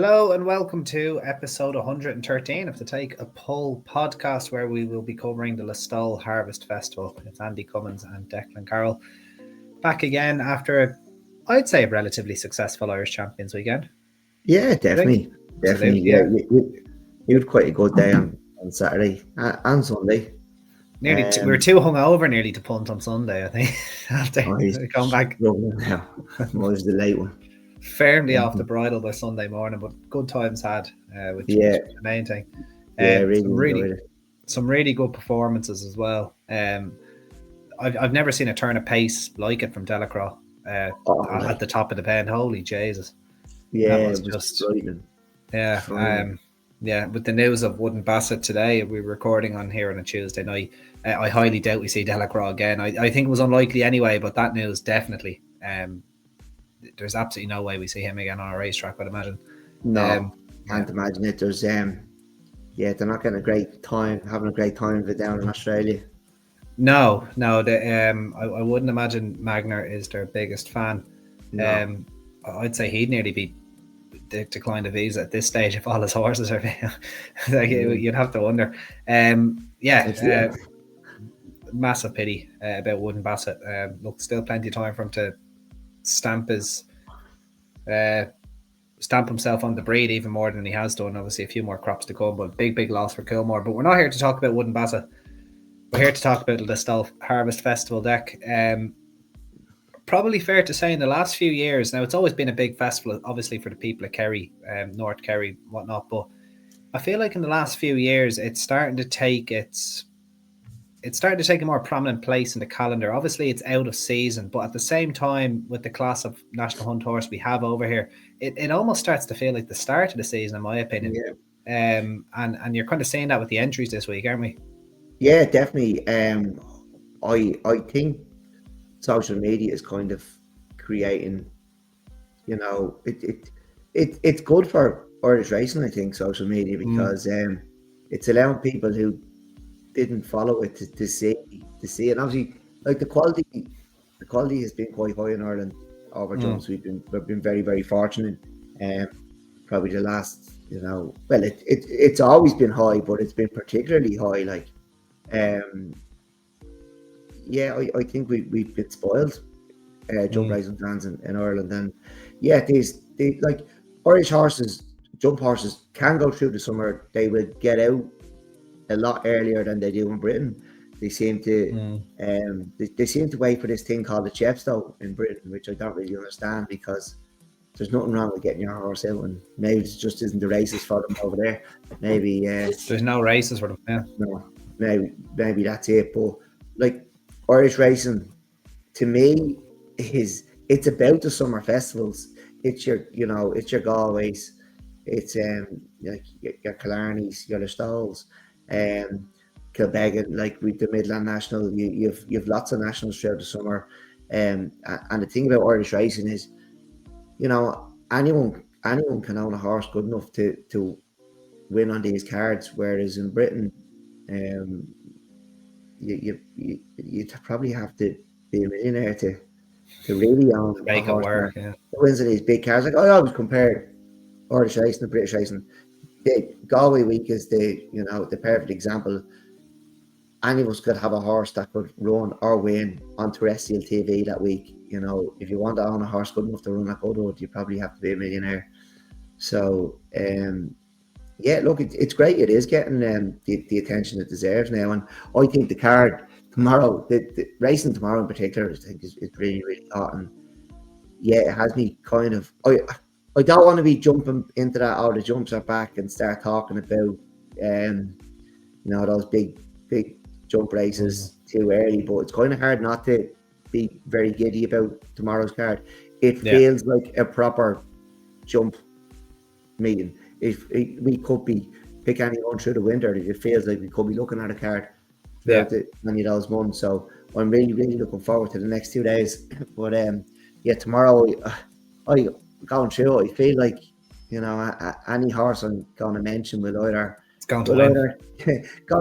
Hello and welcome to episode 113 of the Take a Pull podcast, where we will be covering the Listowel Harvest Festival. It's Andy Cummins and Declan Carroll back again after, I'd say, a relatively successful Irish Champions weekend. Yeah, definitely. Yeah, you had quite a good day on Saturday and Sunday. We were too hungover nearly to punt on Sunday, I think. After come back, was the late one. Firmly off the bridle by Sunday morning, but good times had, which is the main thing. Some really good performances as well. I've never seen a turn of pace like it from Delacroix at the top of the pen. Holy Jesus! Yeah, it was just frightening. With the news of Wooden Bassett today, we're recording on here on a Tuesday night. I highly doubt we see Delacroix again. I think it was unlikely anyway, but that news definitely. There's absolutely no way we see him again on a racetrack, I'd imagine. No, can't imagine it. There's they're not getting having a great time of it down in Australia. No, I wouldn't imagine Magner is their biggest fan. No. I'd say he'd nearly be declined a visa at this stage if all his horses are you'd have to wonder. Massive pity about Wooden Bassett. Look, still plenty of time for him to stamp himself on the breed even more than he has done. Obviously a few more crops to come, but big loss for Kilmore. But we're not here to talk about Wooden Bassett. We're here to talk about the Listowel Harvest Festival deck. Probably fair to say in the last few years, now it's always been a big festival, obviously for the people of Kerry, North Kerry, whatnot, but I feel like in the last few years it's starting to take a more prominent place in the calendar. Obviously it's out of season, but at the same time, with the class of National Hunt horse we have over here, it almost starts to feel like the start of the season, in my opinion. And you're kind of seeing that with the entries this week, aren't we? Yeah, definitely. I think social media is kind of creating, it's good for Irish racing, I think, social media, because it's allowing people who didn't follow it to see, and obviously, like the quality has been quite high in Ireland over jumps. We've been very, very fortunate. Probably the last, it's always been high, but it's been particularly high. Like, I think we've been spoiled, jump racing fans in Ireland, and these like Irish horses, jump horses can go through the summer. They will get out a lot earlier than they do in Britain. They seem to they seem to wait for this thing called the Chepstow in Britain, which I don't really understand, because there's nothing wrong with getting your horse out, and maybe it just isn't the races for them over there. Maybe there's no races for them. No, maybe that's it. But like Irish racing, to me, it's about the summer festivals. It's your Galways, it's like your Killarneys, your Listowels, Kilbeggan, like with the Midland National, you've lots of nationals throughout the summer. And the thing about Irish racing is, anyone can own a horse good enough to win on these cards, whereas in Britain, you probably have to be a millionaire to really own make a horse it work. that wins in these big cards. Like, I always compare Irish racing and British racing. The Galway week is the perfect example. Any of us could have a horse that could run or win on terrestrial TV that week. If you want to own a horse good enough to run at Goodwood, you probably have to be a millionaire. So, look, it's great. It is getting the attention it deserves now, and I think the card tomorrow, the racing tomorrow in particular, I think is really, really hot. And it has me kind of. I don't want to be jumping into that. The jumps are back, and start talking about those big jump races too early. But it's kind of hard not to be very giddy about tomorrow's card. It feels like a proper jump meeting. If we could be pick anyone through the winter, it feels like we could be looking at a card throughout many of those months. So I'm really, really looking forward to the next 2 days. But tomorrow, I going through it, I feel like any horse I'm going to mention will either go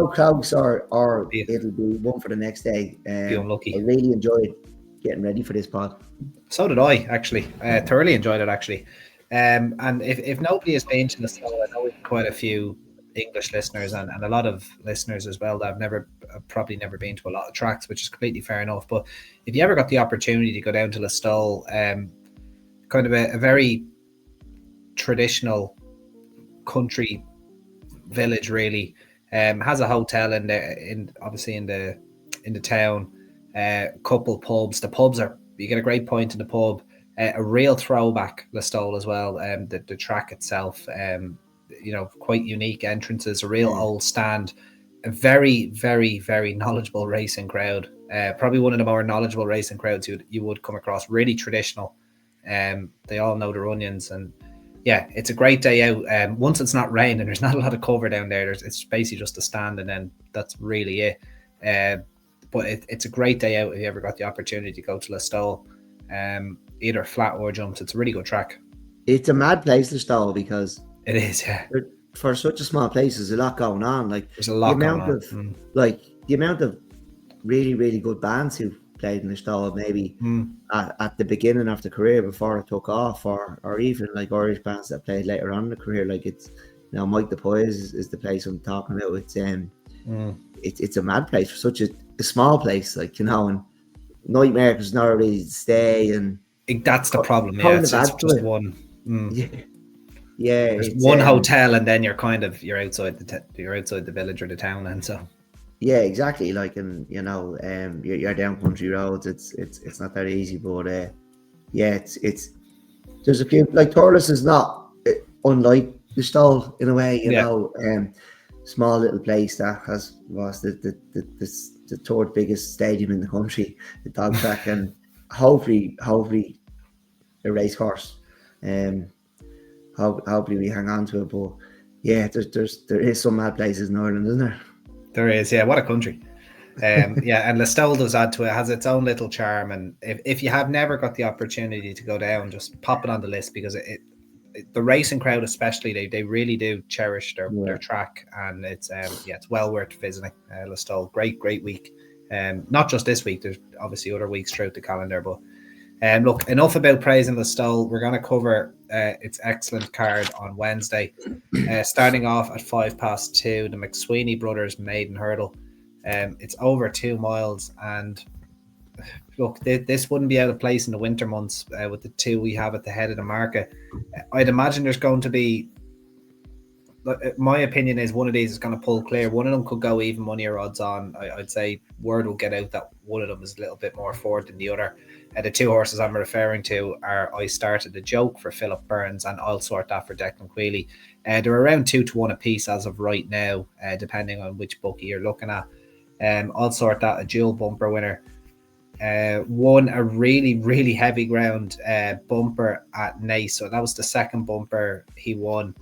close or it'll be one for the next day. Be unlucky. I really enjoyed getting ready for this pod. So did I, actually. Thoroughly enjoyed it, actually. And if nobody has been to Listowel, I know we've quite a few English listeners and a lot of listeners as well that have probably never been to a lot of tracks, which is completely fair enough. But if you ever got the opportunity to go down to Listowel, kind of a very traditional country village, really, has a hotel in the town, couple pubs. The pubs are, you get a great point in the pub. A real throwback Listowel as well. The track itself, quite unique entrances, a real old stand, a very, very, very knowledgeable racing crowd. Probably one of the more knowledgeable racing crowds you would come across. Really traditional. They all know their onions, and yeah, it's a great day out. Once it's not raining and there's not a lot of cover down there, it's basically just a stand, and then that's really it. But it's a great day out if you ever got the opportunity to go to Listowel. Either flat or jumps. It's a really good track. It's a mad place, Listowel, because it is, yeah. For such a small place, there's a lot going on. Like there's a lot going on. The amount of really, really good bands who played in Listowel, maybe at the beginning of the career before it took off, or even like Irish bands that played later on in the career. Like it's Mike the Poise is the place I'm talking about. It's a mad place for such a small place, like, and Nightmare is not really to stay, and that's the problem. Yeah, it's just one. Yeah, there's one hotel, and then you're outside the village or the town, and so. Yeah, exactly. Like, and you're down country roads. It's not that easy, but it's there's a few, like, Thurles is not unlike Listowel in a way, small little place that was the third biggest stadium in the country, the dog track, and hopefully a race course. Hopefully we hang on to it, but yeah, there is some mad places in Ireland, isn't there? There is, yeah. What a country. And Listowel does add to it. It has its own little charm, and if you have never got the opportunity to go down, just pop it on the list, because the racing crowd especially, they really do cherish their track, and it's well worth visiting. Listowel, great week. Not just this week, there's obviously other weeks throughout the calendar, but look, enough about praising Listowel. We're going to cover its excellent card on Wednesday, starting off at 2:05, the McSweeney brothers Maiden hurdle. It's over 2 miles, and look, this wouldn't be out of place in the winter months with the two we have at the head of the market. I'd imagine there's going to be, my opinion is, one of these is going to pull clear. One of them could go even money or odds on. I'd say word will get out that one of them is a little bit more forward than the other. The two horses I'm referring to are I Started a Joke for Philip Burns and I'll Sort That for Declan Queally. They're around 2-1 a piece as of right now, depending on which bookie you're looking at. I'll Sort That, a dual bumper winner, won a really, really heavy ground bumper at Naas. So that was the second bumper he won.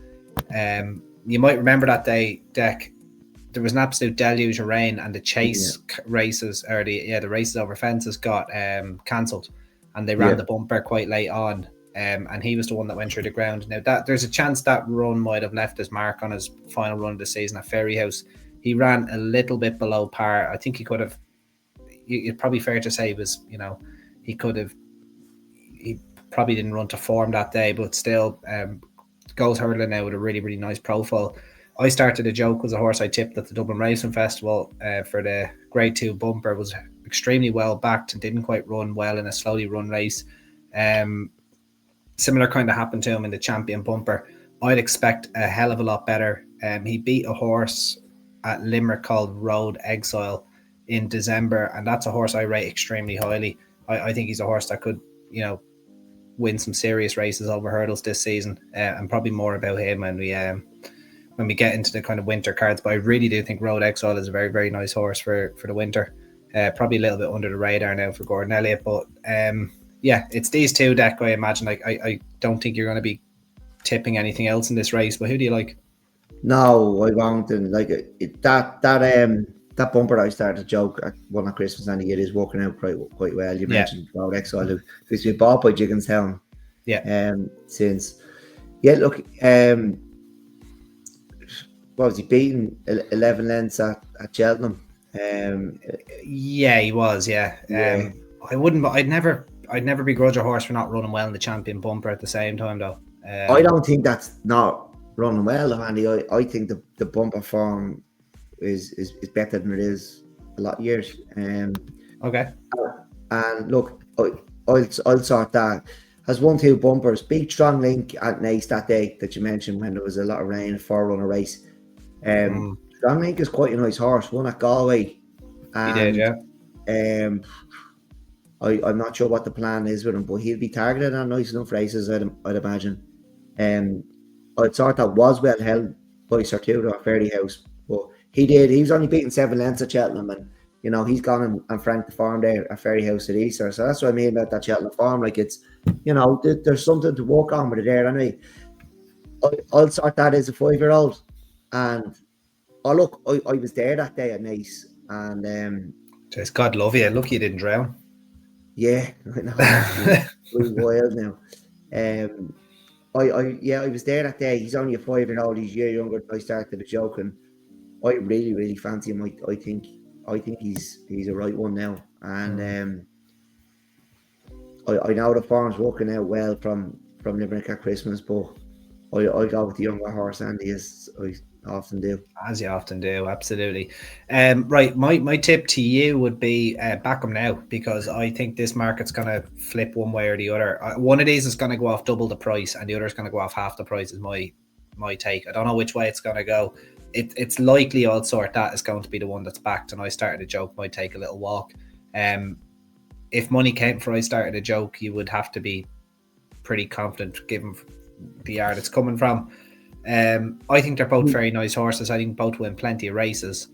You might remember that day, Deck, there was an absolute deluge of rain, and the chase races, or the races over fences got cancelled, and they ran the bumper quite late on, and he was the one that went through the ground. Now, that there's a chance that run might have left his mark on his final run of the season at Ferryhouse. He ran a little bit below par. I think he could have, it's probably fair to say, he probably didn't run to form that day, but still goes hurdling now with a really, really nice profile. I Started a Joke was a horse I tipped at the Dublin Racing Festival for the Grade 2 bumper. Was extremely well backed and didn't quite run well in a slowly run race. Similar kind of happened to him in the Champion bumper. I'd expect a hell of a lot better. He beat a horse at Limerick called Road Exile in December, and that's a horse I rate extremely highly. I think he's a horse that could, win some serious races over hurdles this season, and probably more about him when we get into the kind of winter cards. But I really do think Road Exile is a very, very nice horse for the winter. Probably a little bit under the radar now for Gordon Elliott, but it's these two, Deck. I imagine. I don't think you're going to be tipping anything else in this race, but who do you like? No, I won't. And that bumper I Started a Joke at one at Christmas and it is working out quite well. You mentioned Road Exile, who's been bought by Jigginstown. Since look, what was he beating 11 lengths at Cheltenham? He was. I'd never begrudge a horse for not running well in the Champion bumper at the same time, though. I don't think that's not running well, Andy. I think the bumper form is better than it is a lot of years. Okay. And look, I'll sort that. Has 1-2 bumpers, big strong link at Nace that day that you mentioned when there was a lot of rain, 4-runner race. Strong link is quite a nice horse, won at Galway. He did, yeah. I'm not sure what the plan is with him, but he'll be targeted on nice enough races, I'd imagine. I thought that was well held by Sartudo at Ferry House, but he was only beaten 7 lengths at Cheltenham, and he's gone and franked the farm there at Ferry House at Easter. So that's what I mean about that Cheltenham farm. Like, it's, there's something to work on with it there. Anyway, I'll sort that as a 5-year-old, and look, I was there that day at Nice, and just God love you. Lucky you didn't drown. Yeah, I know. We're wild now. I was there that day. He's only a 5-year-old. He's a year younger than I started the joke, and I really, really fancy him. I think he's a right one now, and I know the form's working out well from Limerick at Christmas, but I go with the younger horse, Andy, as I often do. As you often do, absolutely. Right, my tip to you would be back him now, because I think this market's going to flip one way or the other. One of these is going to go off double the price, and the other is going to go off half the price, is my take. I don't know which way it's going to go. It's likely I'll sort that is going to be the one that's backed, and I started a joke might take a little walk. If money came for I started a joke, you would have to be pretty confident given the yard it's coming from. I think they're both very nice horses. I think both win plenty of races.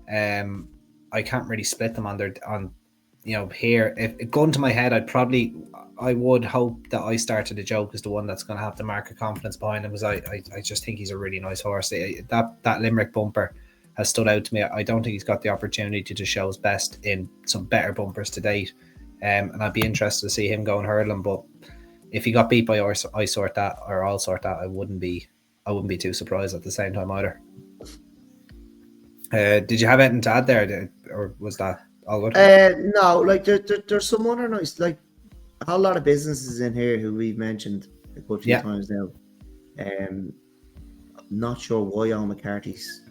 I can't really split them on here. If gun to my head, I would hope that I started a joke is the one that's going to have the market confidence behind him, because I just think he's a really nice horse. That Limerick bumper has stood out to me. I don't think he's got the opportunity to show his best in some better bumpers to date. And I'd be interested to see him go and hurdle him. But if he got beat by I sort that, or I'll sort that, I wouldn't be too surprised at the same time either. Did you have anything to add there, or was that all good? No, like there's some other nice, like a whole lot of businesses in here who we've mentioned a good few times now. I'm not sure why Al McCarthy's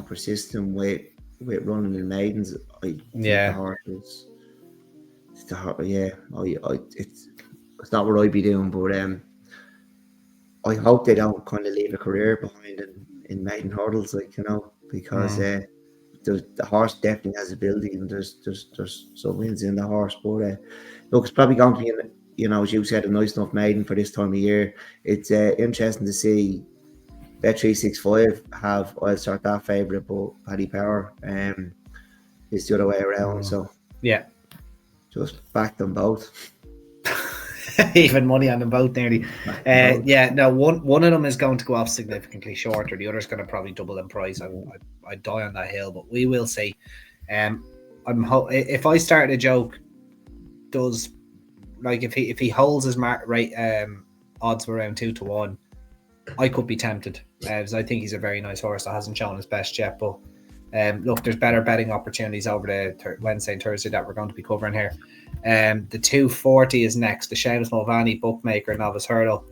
persistent with running in Maidens. I think the horse is it's not what I'd be doing, but I hope they don't kind of leave a career behind in maiden hurdles, because the horse definitely has ability, and there's some wins in the horse. But look, it's probably going to be, as you said, a nice enough maiden for this time of year. It's interesting to see Bet365 have, I'll start that favourite, but Paddy Power is the other way around. So yeah, just back them both. Even money on them both nearly. One of them is going to go off significantly shorter. The other's going to probably double in price. I die on that hill, but we will see. If I started a joke, if he holds his odds around 2-1, I could be tempted, because I think he's a very nice horse that hasn't shown his best yet. But look, there's better betting opportunities over the Wednesday and Thursday that we're going to be covering here. The 240 is next, the Seamus Mulvaney bookmaker novice hurdle,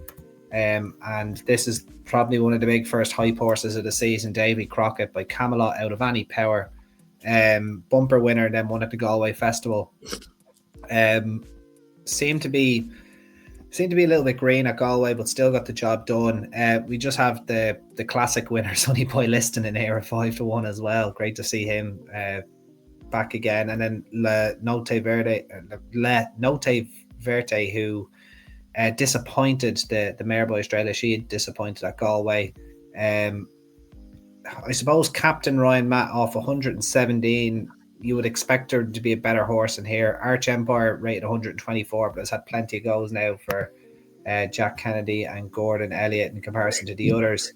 and this is probably one of the big first hype horses of the season. Davy Crockett by Camelot out of any power, bumper winner, then won at the Galway Festival. Seemed to be a little bit green at Galway, but still got the job done. We just have the classic winner, Sonny Boy Liston, in here at 5-1 as well. Great to see him back again. And then Le Note Verte, who disappointed the mare by Australia. She had disappointed at Galway. I suppose Captain Ryan Matt off 117. You would expect her to be a better horse in here. Arch Empire rated 124, but has had plenty of goals now for Jack Kennedy and Gordon Elliott in comparison to the others.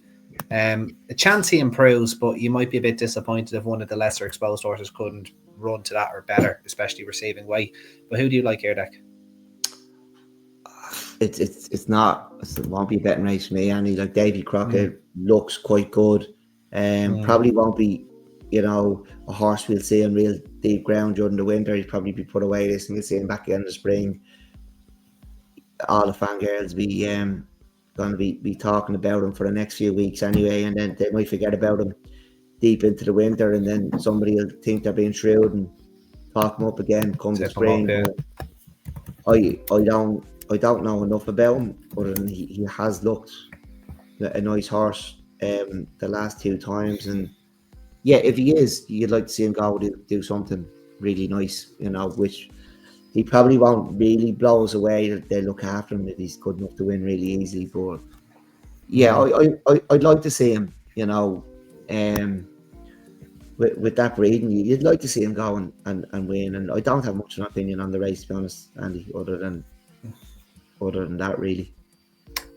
A chance he improves, but you might be a bit disappointed if one of the lesser exposed horses couldn't run to that or better, especially receiving weight. But who do you like here, Deck? It won't be a betting race for me, Andy. Like, Davy Crockett looks quite good. Probably won't be, a horse we'll see on real deep ground during the winter. He'll probably be put away this, and we'll see him back again in the spring. All the fangirls be going to be talking about him for the next few weeks anyway, and then they might forget about him deep into the winter, and then somebody will think they're being shrewd and talk him up again come the Tip him up, spring. yeah. I don't know enough about him, other than he has looked a nice horse the last 2 times, and yeah, if he is, you'd like to see him go do something really nice, which he probably won't really blow us away. They look after him if he's good enough to win really easily, but yeah, I'd like to see him, with that breeding, you'd like to see him go and win. And I don't have much of an opinion on the race, to be honest, Andy, other than that, really.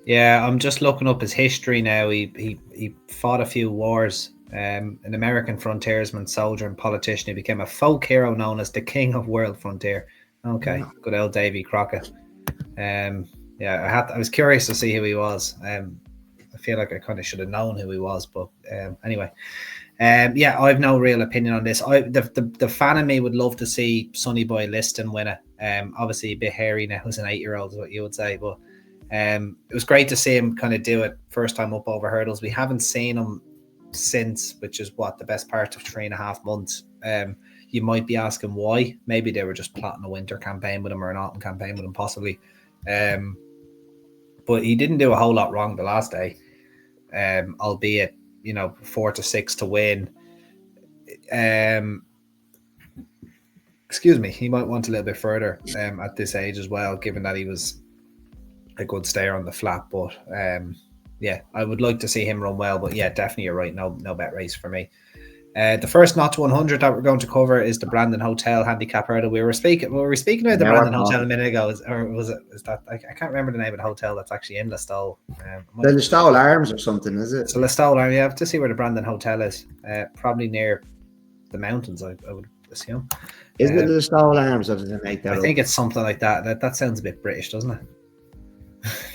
Yeah, I'm just looking up his history now. He fought a few wars. An American frontiersman, soldier, and politician. He became a folk hero known as the King of World Frontier. Okay, good old Davy Crockett. Yeah, I was curious to see who he was. I feel like I kind of should have known who he was, but anyway. Yeah, I've no real opinion on this. The fan of me would love to see Sonny Boy Liston win it. Obviously a bit hairy now as an 8-year-old is what you would say, but it was great to see him kind of do it first time up over hurdles. We haven't seen him since, which is the best part of 3.5 months. You might be asking why. Maybe they were just plotting a winter campaign with him or an autumn campaign with him, possibly. But he didn't do a whole lot wrong the last day, albeit 4 to 6 to win. Excuse me, he might want a little bit further at this age as well, given that he was a good stayer on the flat. But yeah, I would like to see him run well. But yeah, definitely you're right. No bet race for me. The first not to 100 that we're going to cover is the Brandon Hotel Handicap hurdle. We were speaking about the Brandon Hotel a minute ago. Is that I can't remember the name of the hotel that's actually in Listowel. The Listowel Arms or something, is it? So Listowel Arms, yeah, to see where the Brandon Hotel is. Probably near the mountains, I would assume. Isn't it the Listowel Arms, or does it make that I think it's something like that. That sounds a bit British, doesn't it?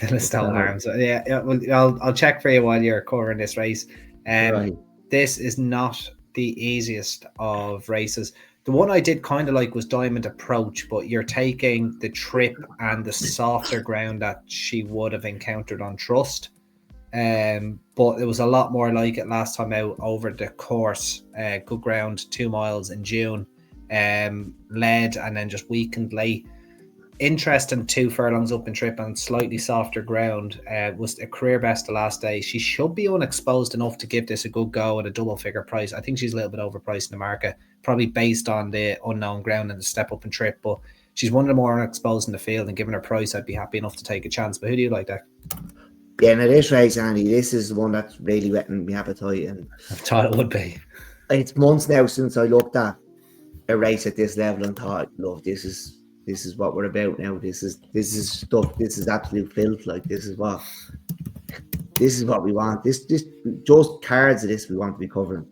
The Listowel Arms. Yeah. Well, I'll check for you while you're covering this race. Right. This is not the easiest of races. The one I did kind of like was Diamond Approach, but you're taking the trip and the softer ground that she would have encountered on Trust. But it was a lot more like it last time out over the course. Good ground, 2 miles in June. Led and then just weakened late. Interesting 2 furlongs up in trip and slightly softer ground. Was a career best the last day. She should be unexposed enough to give this a good go at a double figure price. I think she's a little bit overpriced in the market, probably based on the unknown ground and the step up in trip, but she's one of the more unexposed in the field, and given her price, I'd be happy enough to take a chance. But who do you like, Dak? Yeah, now this race, Andy, this is the one that's really whetting my appetite, and I thought it would be. It's months now since I looked at a race at this level and thought, look, this is what we're about now. This is stuff. This is absolute filth. Like this is what we want. This just cards of this we want to be covering.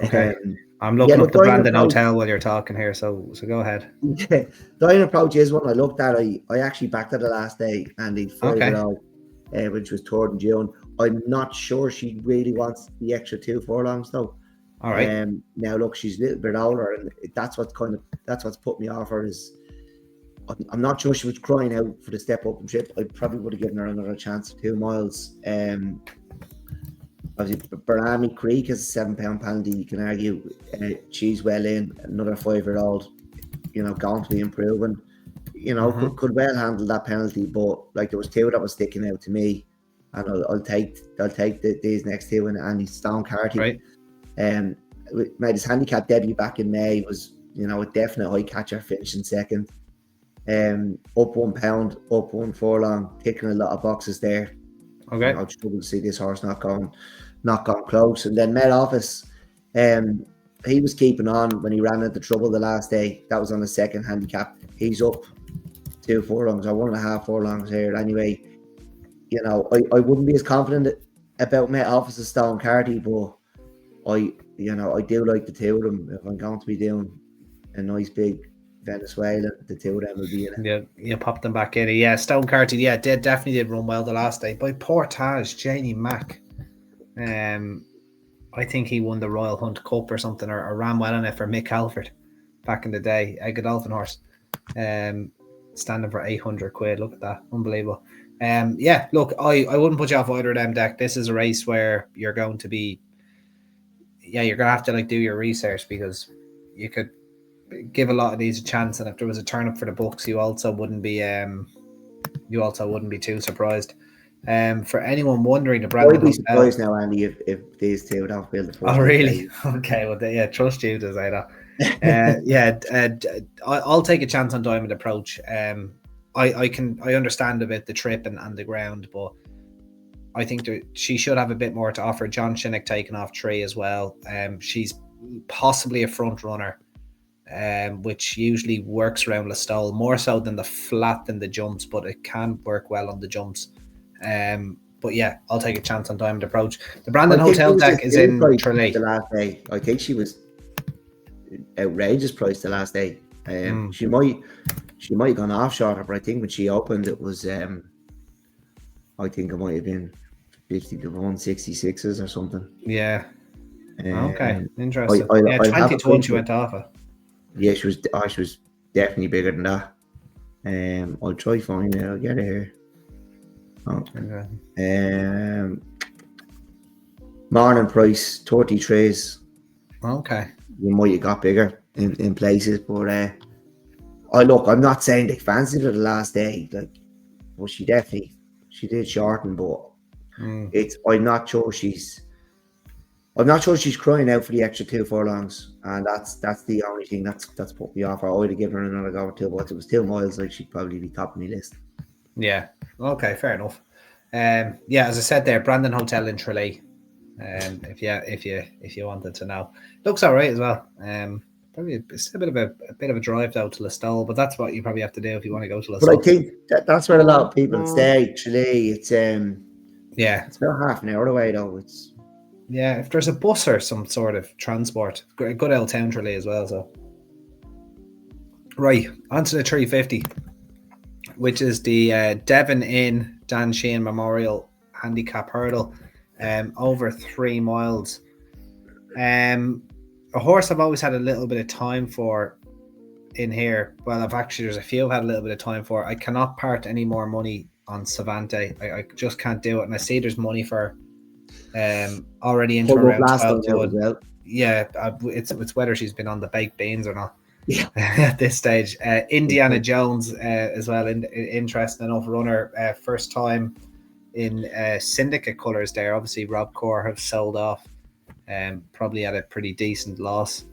Okay. I'm looking up the Brandon Hotel while you're talking here, so go ahead. Yeah, Diamond Approach is one I looked at. I actually backed her the last day, and he 5-0, which was 3rd in June. I'm not sure she really wants the extra 2 furlongs though. All right. Now look, she's a little bit older, and that's what's put me off her. Is I'm not sure she was crying out for the step up and trip. I probably would have given her another chance. 2 miles. Obviously, Barami Creek has a £7 penalty. You can argue she's well in. Another 5-year-old, going to be improving. Could well handle that penalty. But like there was 2 that was sticking out to me, and I'll take these next 2. And Stone Carty. Right. Made his handicap debut back in May. Was a definite high catcher, finishing 2nd. Up £1, up 1 furlong, ticking a lot of boxes there. Okay. I struggle to see this horse not going close. And then Met Office, he was keeping on when he ran into trouble the last day. That was on the 2nd handicap. He's up 2 furlongs or 1.5 furlongs here. Anyway, I wouldn't be as confident about Met Office as Stone Carty, but I do like the 2 of them. If I'm going to be doing a nice big Venezuela, the 2 of them will be in it. Yeah, you popped them back in. Yeah, Stone Carty, definitely did run well the last day. By Portage, Janie Mack. I think he won the Royal Hunt Cup or something, or ran well in it for Mick Halford back in the day. A Godolphin horse. Standing for £800. Look at that. Unbelievable. Yeah, look, I wouldn't put you off either of them, Deck. This is a race where you're going to be, you're going to have to like do your research, because you could give a lot of these a chance, and if there was a turn up for the books, you also wouldn't be too surprised. For anyone wondering, the I'd Brandon be Hotel. surprised now, Andy, if these two don't build the Oh, first big really? day. Okay, well, yeah, trust you to say that. I'll take a chance on Diamond Approach. I understand about the trip and the ground, but I think she should have a bit more to offer. John Shinnick taking off 3 as well. She's possibly a front runner, which usually works around Listowel more so than the flat than the jumps, but it can work well on the jumps. But yeah, I'll take a chance on Diamond Approach. The Brandon I think she Hotel was deck a is steal in price Tralee. the last day. I think she was outrageous price the last day. She might have gone off shorter, but I think when she opened, it was I think it might have been 50 to 166s or something. Yeah. Okay. Um, Interesting. Yeah, I'll have 20 a to 1 quick she look. went off it. Yeah, she was definitely bigger than that. I'll try find it. I'll get it here. Oh. Morning price 33s. Okay. You might have got bigger in places, but I'm not saying they fancied her the last day, like, but she did shorten, but I'm not sure she's crying out for the extra 2 furlongs, and that's the only thing that's put me off. I would have given her another go or two, but if it was 2 miles, like, she'd probably be top of my list. Yeah. Okay, fair enough. Yeah, as I said there, Brandon Hotel in Tralee. If you wanted to know, looks all right as well. Probably it's a bit of a drive out to Listowel, but that's what you probably have to do if you want to go to But I Listowel. think that's where a lot of people stay. Actually, it's Yeah, it's about half an hour away though. It's yeah. If there's a bus or some sort of transport, good old town Tralee as well. So, right onto the 350, which is the Devon Inn Dan Sheehan Memorial Handicap Hurdle, over 3 miles. A horse I've always had a little bit of time for in here. Well, there's a few I've had a little bit of time for. I cannot part any more money on Savante. I just can't do it, and I see there's money for already into pulled up around last 12 time to out as 1. well. Yeah, it's whether she's been on the baked beans or not. Yeah. At this stage. Indiana Jones as well, interesting enough runner, first time in syndicate colours there. Obviously Rob Core have sold off, probably at a pretty decent loss,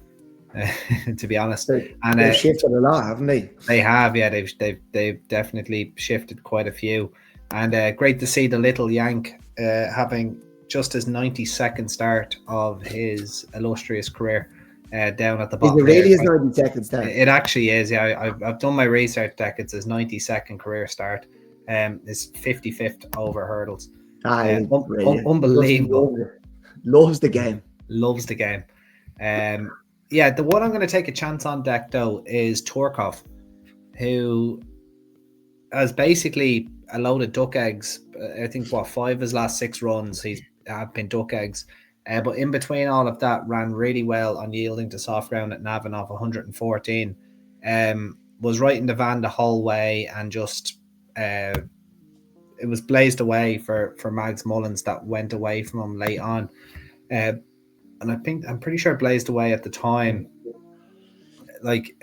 to be honest. They've shifted a lot, haven't they? They have, yeah. They've definitely shifted quite a few, and great to see the little Yank having just his 92nd start of his illustrious career, down at the bottom. Is it really his 92nd start? It actually is, yeah. I've done my research, Deck. It's his 92nd career start. His 55th over hurdles. Unbelievable. Loves the game. Loves the game. Yeah, the one I'm going to take a chance on, Deck, though, is Torkov, who has basically a load of duck eggs. I think 5 of his last 6 runs have been duck eggs. But in between all of that, ran really well on yielding to soft ground at Navan off 114. Was right in the van the whole way, and just it was blazed away for Mags Mullins that went away from him late on. And I'm pretty sure blazed away at the time. Like,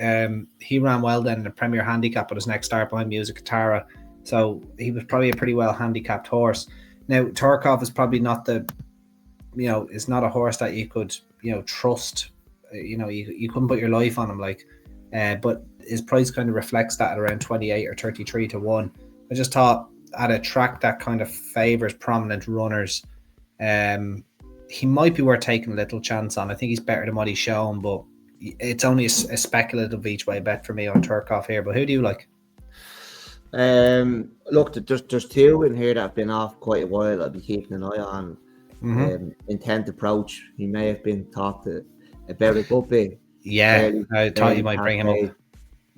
he ran well then in the Premier Handicap at his next start behind Music Katara. So he was probably a pretty well handicapped horse. Now, Turkov is probably not it's not a horse that you could, trust. You couldn't put your life on him, like, but his price kind of reflects that at around 28 or 33 to 1. I just thought at a track that kind of favors prominent runners, he might be worth taking a little chance on. I think he's better than what he's shown, but it's only a speculative each way bet for me on Turkov here. But who do you like? Look, there's 2 in here that have been off quite a while. I'll be keeping an eye on. Intent Approach. He may have been talked about it, but yeah, I thought you might bring him up.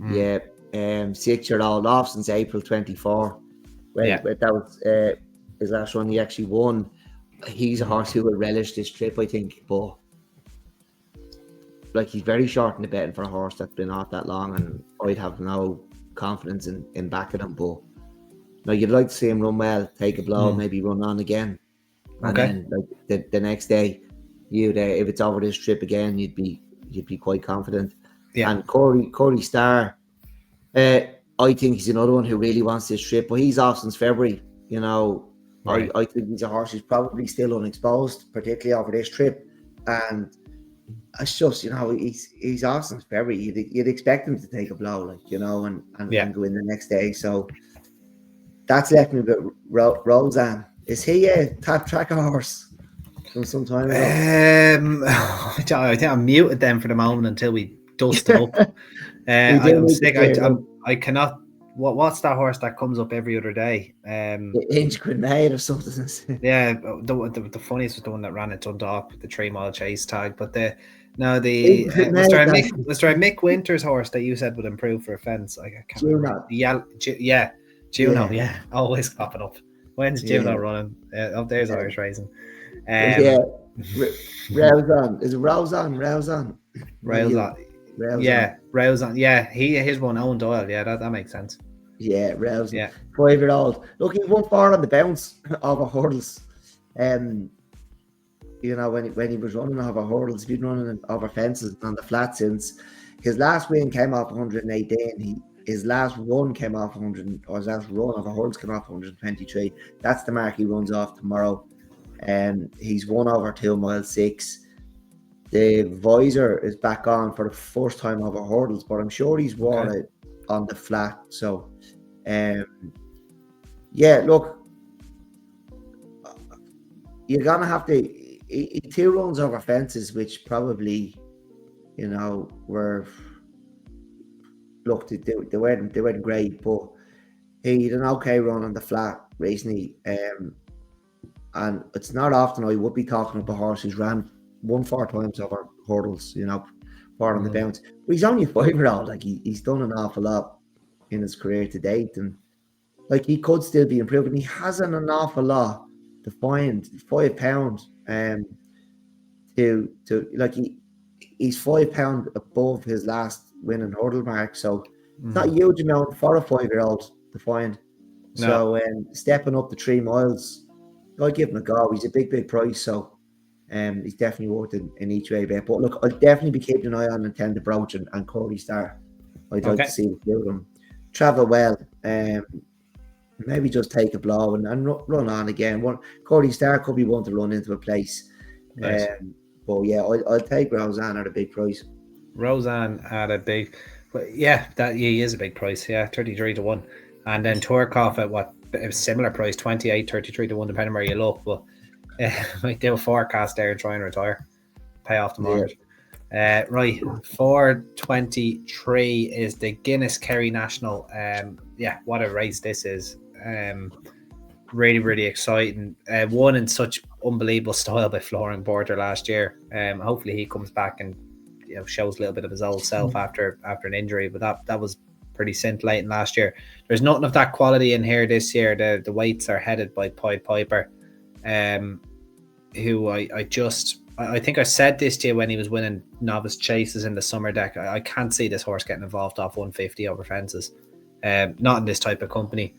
Yeah, 6-year-old off since April 24. That was his last one. He actually won. He's a horse who will relish this trip, I think, but like, he's very short in the betting for a horse that's been off that long, and I'd have no confidence in backing him. But Like you'd like to see him run well, take a blow, maybe run on again, and then like the next day, you'd if it's over this trip again, you'd be quite confident. Yeah. And Corey Starr, I think he's another one who really wants this trip, but he's off since February. You know, Right. I think he's a horse who's probably still unexposed, particularly over this trip, and it's just, you know, he's off since February. You'd expect him to take a blow, like, you know, and go in the next day. So that's left me with Roseanne. Is he a top tracker horse from some time ago? I think I'm muted them for the moment until we dust it up. I'm sick. I cannot. What's that horse that comes up every other day? The Inch Grenade or something. Yeah, the funniest was the one that ran at Dundalk, the 3 mile chase tag. But was there a Mick Winters horse that you said would improve for a fence? I can't remember. Juno. Yeah, always popping up. When's Juno running? There's Irish racing. Roseanne. Is it Roseanne? Roseanne. Yeah, Roseanne. Yeah, his one, Owen Doyle. Yeah, that makes sense. Yeah, Roseanne. Yeah. 5-year-old. Look, he won 4 on the bounce over hurdles. You know, when he was running over hurdles, he'd been running over fences on the flat since his last win came off 118. His last run came off 100, or his last run over hurdles came off 123. That's the mark he runs off tomorrow. He's won over 2 mile 6. The visor is back on for the first time over hurdles, but I'm sure he's worn it on the flat. So, yeah, look, you're gonna have to. He 2 runs over fences, which probably, you know, were. Look, they weren't great, but he had an okay run on the flat recently. And it's not often I would be talking about a horse who's won 4 times over hurdles, you know, 4 on the bounce. But he's only a 5-year-old. Like he's done an awful lot in his career to date, and like he could still be improving. He hasn't an awful lot to find. £5, to like he's £5 above his last winning hurdle mark, so it's not a huge amount for a 5-year-old to find. No. So stepping up to 3 miles, I'll give him a go. He's a big price, so he's definitely worth it in each way bet. But look, I'll definitely be keeping an eye on Intended Brooch and Corey Starr. I'd like to see them travel well. Maybe just take a blow and run on again. Corey Starr could be one to run into a place. Nice. But yeah, I'll take Roseanne at a big price. Roseanne at a big, that he is a big price. Yeah, 33 to 1, and then Turkoff at a similar price, 28, 33 to 1, depending where you look. But might do a forecast there and try and retire, pay off the mortgage. Right, 423 is the Guinness Kerry National. What a race this is. Really exciting. Won in such unbelievable style by Flooring Border last year. Hopefully he comes back and shows a little bit of his old self after an injury, but that was pretty scintillating last year. There's nothing of that quality in here this year. The weights are headed by Pied Piper, who I think I said this to you when he was winning novice chases in the summer deck. I can't see this horse getting involved off 150 over fences. Not in this type of company.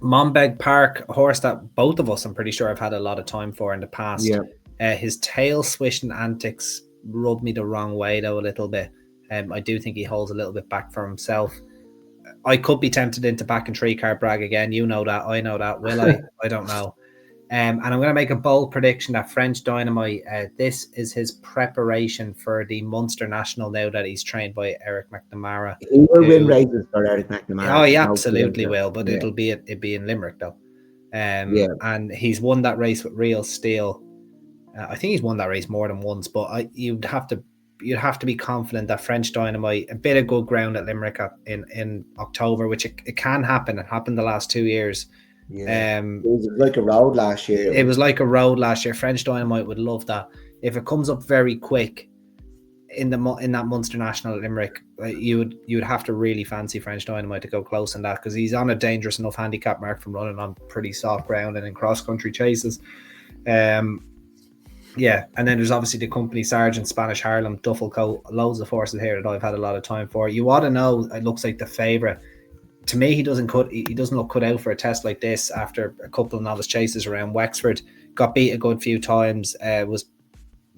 Monbeg Park, a horse that both of us, I'm pretty sure, have had a lot of time for in the past. Yeah. His tail swishing antics rubbed me the wrong way though a little bit. I do think he holds a little bit back for himself. I could be tempted into back and 3-card Bragg again. You know that. I know that. Will I? I don't know. And I'm going to make a bold prediction that French Dynamite, this is his preparation for the Munster National now that he's trained by Eric McNamara. He will win races for Eric McNamara. Oh, he absolutely will, but it'll be in Limerick though. And he's won that race with Real Steel. I think he's won that race more than once, but you'd have to be confident that French Dynamite, a bit of good ground at Limerick in October, which it can happen. It happened the last 2 years. Yeah. It was like a road last year. It was like a road last year. French Dynamite would love that. If it comes up very quick in that Munster National at Limerick, you would have to really fancy French Dynamite to go close in that, because he's on a dangerous enough handicap mark from running on pretty soft ground and in cross country chases. And then there's obviously the Company Sergeant, Spanish Harlem, Duffel Coat, loads of horses here that I've had a lot of time for. You ought to know, it looks like the favourite to me, he doesn't look cut out for a test like this after a couple of novice chases around Wexford. Got beat a good few times. Was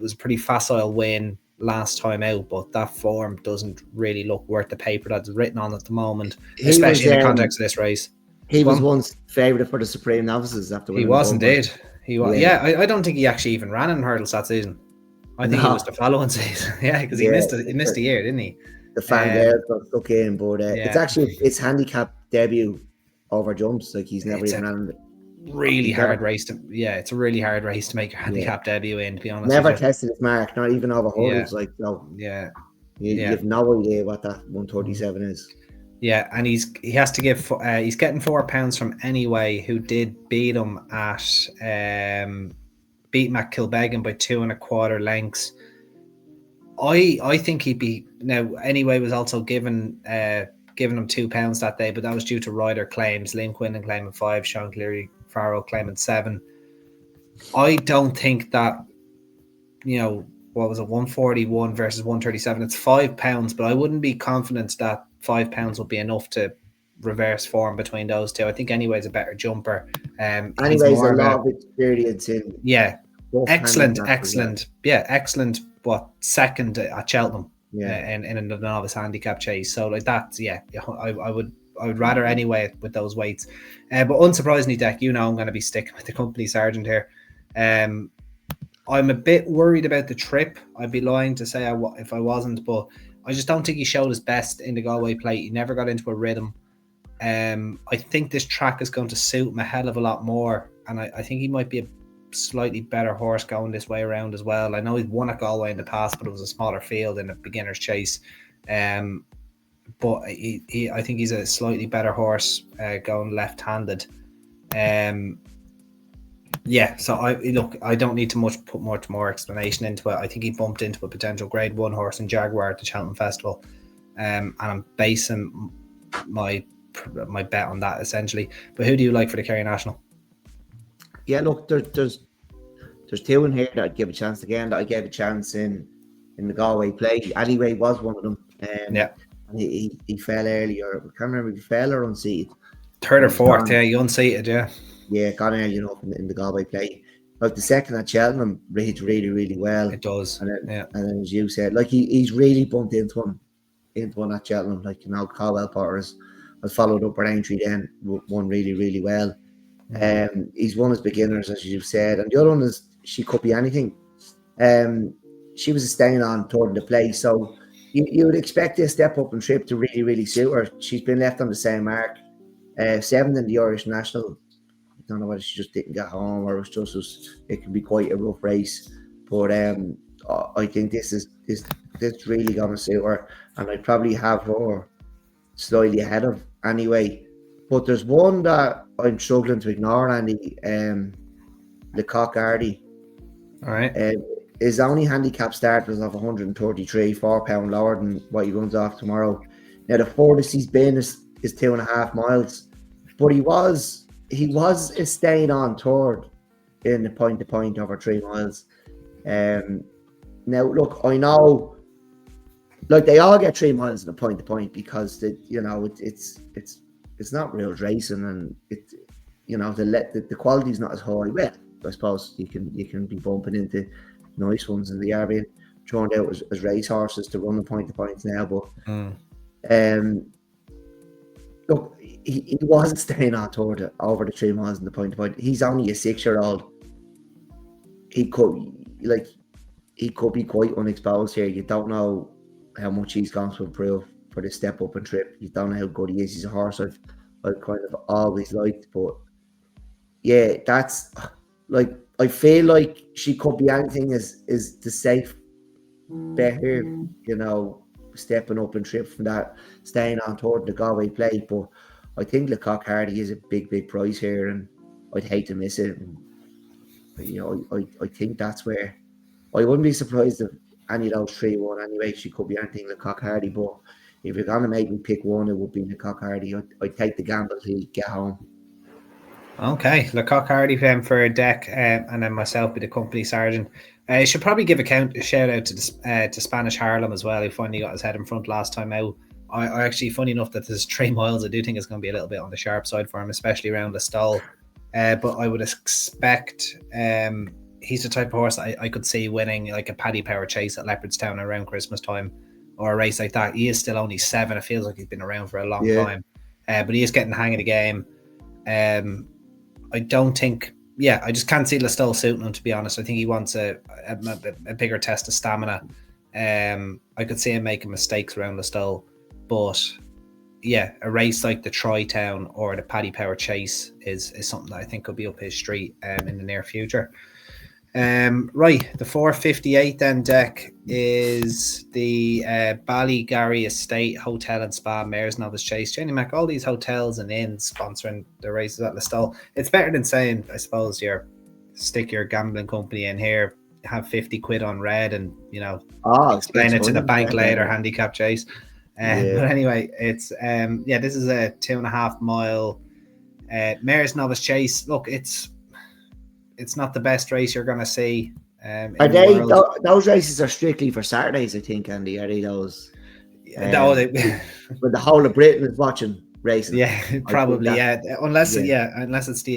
a pretty facile win last time out, but that form doesn't really look worth the paper that's written on at the moment, especially in the context of this race. He was once favourite for the Supreme Novices after winning. He was indeed. He was. Yeah, I don't think he actually even ran in hurdles that season. I think it was the following season. Yeah, because he missed a year, didn't he? The Fangirl got stuck in, but it's actually handicap debut over jumps. Like he's never even ran. Really hard race to it's a really hard race to make your handicap debut in, to be honest. Never tested his mark, not even over hurdles. Like you have no idea what that 137 is. Yeah, and he has to give he's getting £4 from Anyway, who did beat him at beat Matt Kilbeggan by 2 1/4 lengths. I think he'd be now. Anyway, was also given him £2 that day, but that was due to rider claims. Liam Quinlan claiming 5, Sean Cleary Farrell claiming 7. I don't think that, what was it, 141 versus 137. It's £5, but I wouldn't be confident that £5 would be enough to reverse form between those two. I think Anyway's a better jumper. Anyway's a lot of experience in. Yeah, excellent. Yeah, excellent. Second at Cheltenham? Yeah, in a novice handicap chase. So like that, I would rather Anyway with those weights. But unsurprisingly, Deck, I'm going to be sticking with the company sergeant here. I'm a bit worried about the trip. I'd be lying to say if I wasn't, but I just don't think he showed his best in the Galway plate. He never got into a rhythm. I think this track is going to suit him a hell of a lot more, and I think he might be a slightly better horse going this way around as well. I know he's won at Galway in the past, but it was a smaller field in a beginner's chase. But I think he's a slightly better horse going left-handed. So I don't need to put much more explanation into it. I think he bumped into a potential Grade 1 horse in Jaguar at the Cheltenham Festival, and I'm basing my bet on that essentially. But who do you like for the Kerry National? Yeah, look, there's 2 in here that I'd give a chance again. That I gave a chance in the Galway play. Anyway, was one of them. And he fell earlier. I can't remember if he fell or unseated. 3rd or 4th, he unseated, Yeah, got early enough in the Galway play. Like the second at Cheltenham reads really, really well. It does. And then as you said, like he's really bumped into one at Cheltenham. Like Caldwell Potter has followed up with Aintree then, won really, really well. He's won his beginners, as you've said, and the other one is She Could Be Anything. She was a staying on toward the play, so you would expect a step up and trip to really, really suit her. She's been left on the same mark. 7th in the Irish National. I don't know whether she just didn't get home or it can be quite a rough race, but I think this is really going to suit her, and I'd probably have her slightly ahead of Anyway. But there's one that I'm struggling to ignore, Andy. Lecoq Hardy. All right. His only handicap start was of 133, £4 lower than what he runs off tomorrow. Now the furthest he's been is 2.5 miles, but he was staying on toward in the point to point over 3 miles. Now look, I know, like they all get 3 miles in the point to point because it's not real racing, and the quality's not as high. Well, I suppose you can be bumping into nice ones, and they are being thrown out as race horses to run the point to points now. But look, he wasn't staying on toward over the 3 miles in the point to point. He's only a 6-year-old. He could be quite unexposed here. You don't know how much he's going to improve for the step up and trip. You don't know how good he is. He's a horse I've kind of always liked, but yeah, that's like, I feel like She Could Be Anything is the safe bet here, stepping up and trip from that, staying on toward the Galway play. But I think Lecoq Hardy is a big prize here, and I'd hate to miss it. And, I think that's where I wouldn't be surprised if any of those 3-1 Anyway. She Could Be Anything, Lecoq Hardy. But if you're going to make me pick one, it would be Lecoq Hardy. I'd take the gamble to get home. Okay, Lecoq Hardy for a Deck, and then myself be the company sergeant. I should probably give a shout out to Spanish Harlem as well, who finally got his head in front last time out. I actually, funny enough that there's 3 miles, I do think it's going to be a little bit on the sharp side for him, especially around Listowel. But I would expect he's the type of horse I could see winning like a Paddy Power Chase at Leopardstown around Christmas time, or a race like that. He is still only 7. It feels like he's been around for a long time, but he is getting the hang of the game. I don't think, I just can't see Listowel suiting him, to be honest. I think he wants a bigger test of stamina. I could see him making mistakes around Listowel, but a race like the Tri-Town or the Paddy Power Chase is something that I think could be up his street in the near future. Right, the 458 then deck is the Ballygary Estate Hotel and Spa Mares Novice Chase. Jenny Mac, all these hotels and inns sponsoring the races at Listowel. It's better than saying, I suppose, stick your gambling company in here, have 50 quid on red, and explain it to the bank later. Handicap Chase. But anyway, it's this is a 2.5 mile Mares Novice Chase. Look, it's not the best race you're going to see. Are they those races are strictly for Saturdays? I think, Andy. Are they those? But the whole of Britain is watching racing. Yeah, probably. Unless it's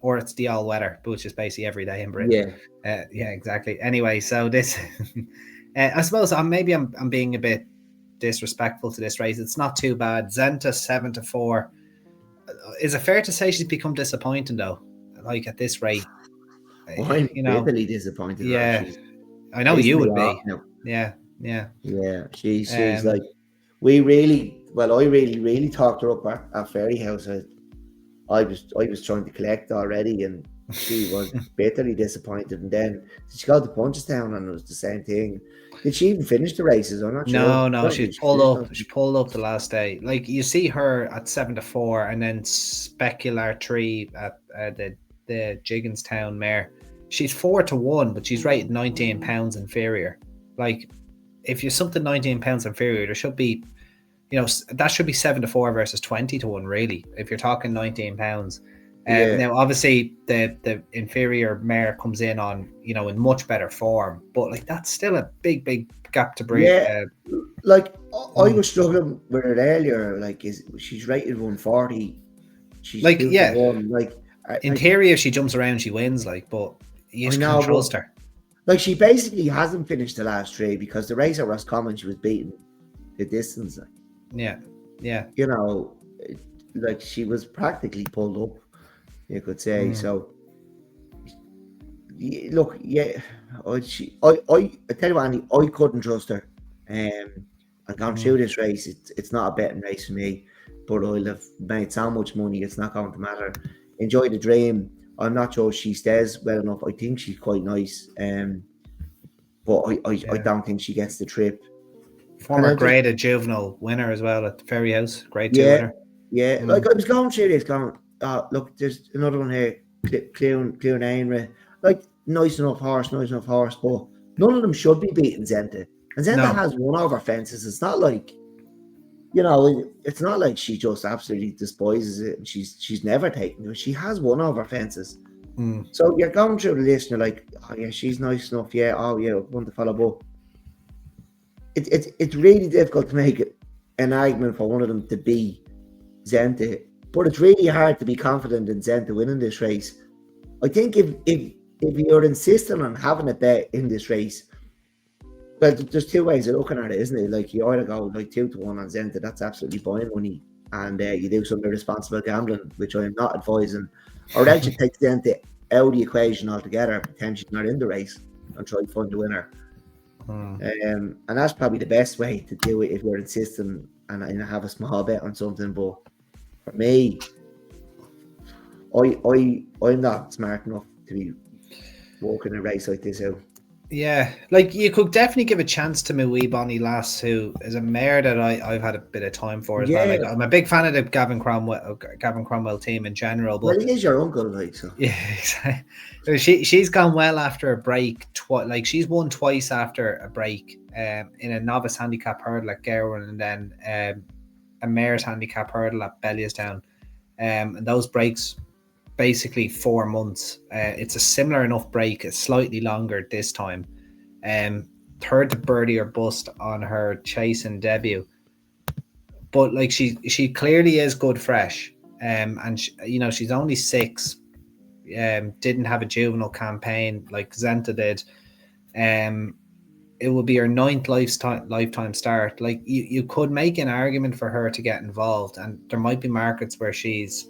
or it's the all weather, which is basically every day in Britain. Exactly. Anyway, so this, I suppose I'm being a bit disrespectful to this race. It's not too bad. Zenta 7-4. Is it fair to say she's become disappointing though? Like at this rate. I'm bitterly disappointed. Yeah, I know you would be. Yeah. She's like, I really talked her up at Ferry House. I was trying to collect already, and she was bitterly disappointed. And then she got the Punchestown, and it was the same thing. Did she even finish the races? I'm not sure. No, she pulled up. She pulled up the last day. Like you see her at 7-4, and then Specular 3 at the Jigginstown mare. She's 4-1, but she's rated 19 pounds inferior. Like, if you're something 19 pounds inferior, there should be, that should be 7-4 versus 20-1, really. If you're talking 19 pounds. Now, obviously, the inferior mare comes in on, in much better form, but like that's still a big gap to break. Yeah, I was struggling with it earlier. Like, she's rated 140. She's 2-1. Like, in theory, if she jumps around, she wins. Like, but you just can't trust her. Like, she basically hasn't finished the last 3 because the race at Roscommon, she was beating the distance. Like, yeah. Like she was practically pulled up, you could say. So, look, I tell you what, Andy, I couldn't trust her. And gone through this race. It's not a betting race for me, but I'll have made so much money. It's not going to matter. Enjoy the dream. I'm not sure she stays well enough. I think she's quite nice, but I don't think she gets the trip. Former graded juvenile winner as well at the Ferry House. Grade 2 winner. Yeah. Like I was going through this, look, there's another one here, Cleon Ainra. Like nice enough horse, but none of them should be beating Zenta. And Zenta has won over fences. It's not like, it's not like she just absolutely despises it and she's never taken it. She has won over fences. So you're going through the list and you're like, oh yeah, she's nice enough. Yeah, oh yeah, one to follow. But it's really difficult to make an argument for one of them to be Zenta. But it's really hard to be confident in Zenta winning this race. I think if you're insisting on having a bet in this race, well, there's 2 ways of looking at it, isn't it? Like, you either go like 2-1 on Zenta, that's absolutely buying money, and you do some irresponsible gambling, which I am not advising, or else you take Zenta out of the equation altogether, pretend she's not in the race, and try to find the winner. And that's probably the best way to do it if you're insisting and have a small bet on something. But for me, I'm not smart enough to be walking a race like this out. Yeah, like you could definitely give a chance to my wee Bonnie Lass, who is a mare that I've had a bit of time for as well. Like, I'm a big fan of the Gavin Cromwell team in general. But well, he is your uncle, like, so. Yeah, exactly. She's gone well after a break. Like, she's won twice after a break. In a novice handicap hurdle at Gowan, and then a mare's handicap hurdle at Belliostown. And those breaks, basically 4 months. It's a similar enough break. It's slightly longer this time. Third to birdie or bust on her chasing debut. but like she clearly is good fresh. And she's only 6. Didn't have a juvenile campaign like Zenta did. It will be her 9th lifetime start. Like you could make an argument for her to get involved, and there might be markets where she's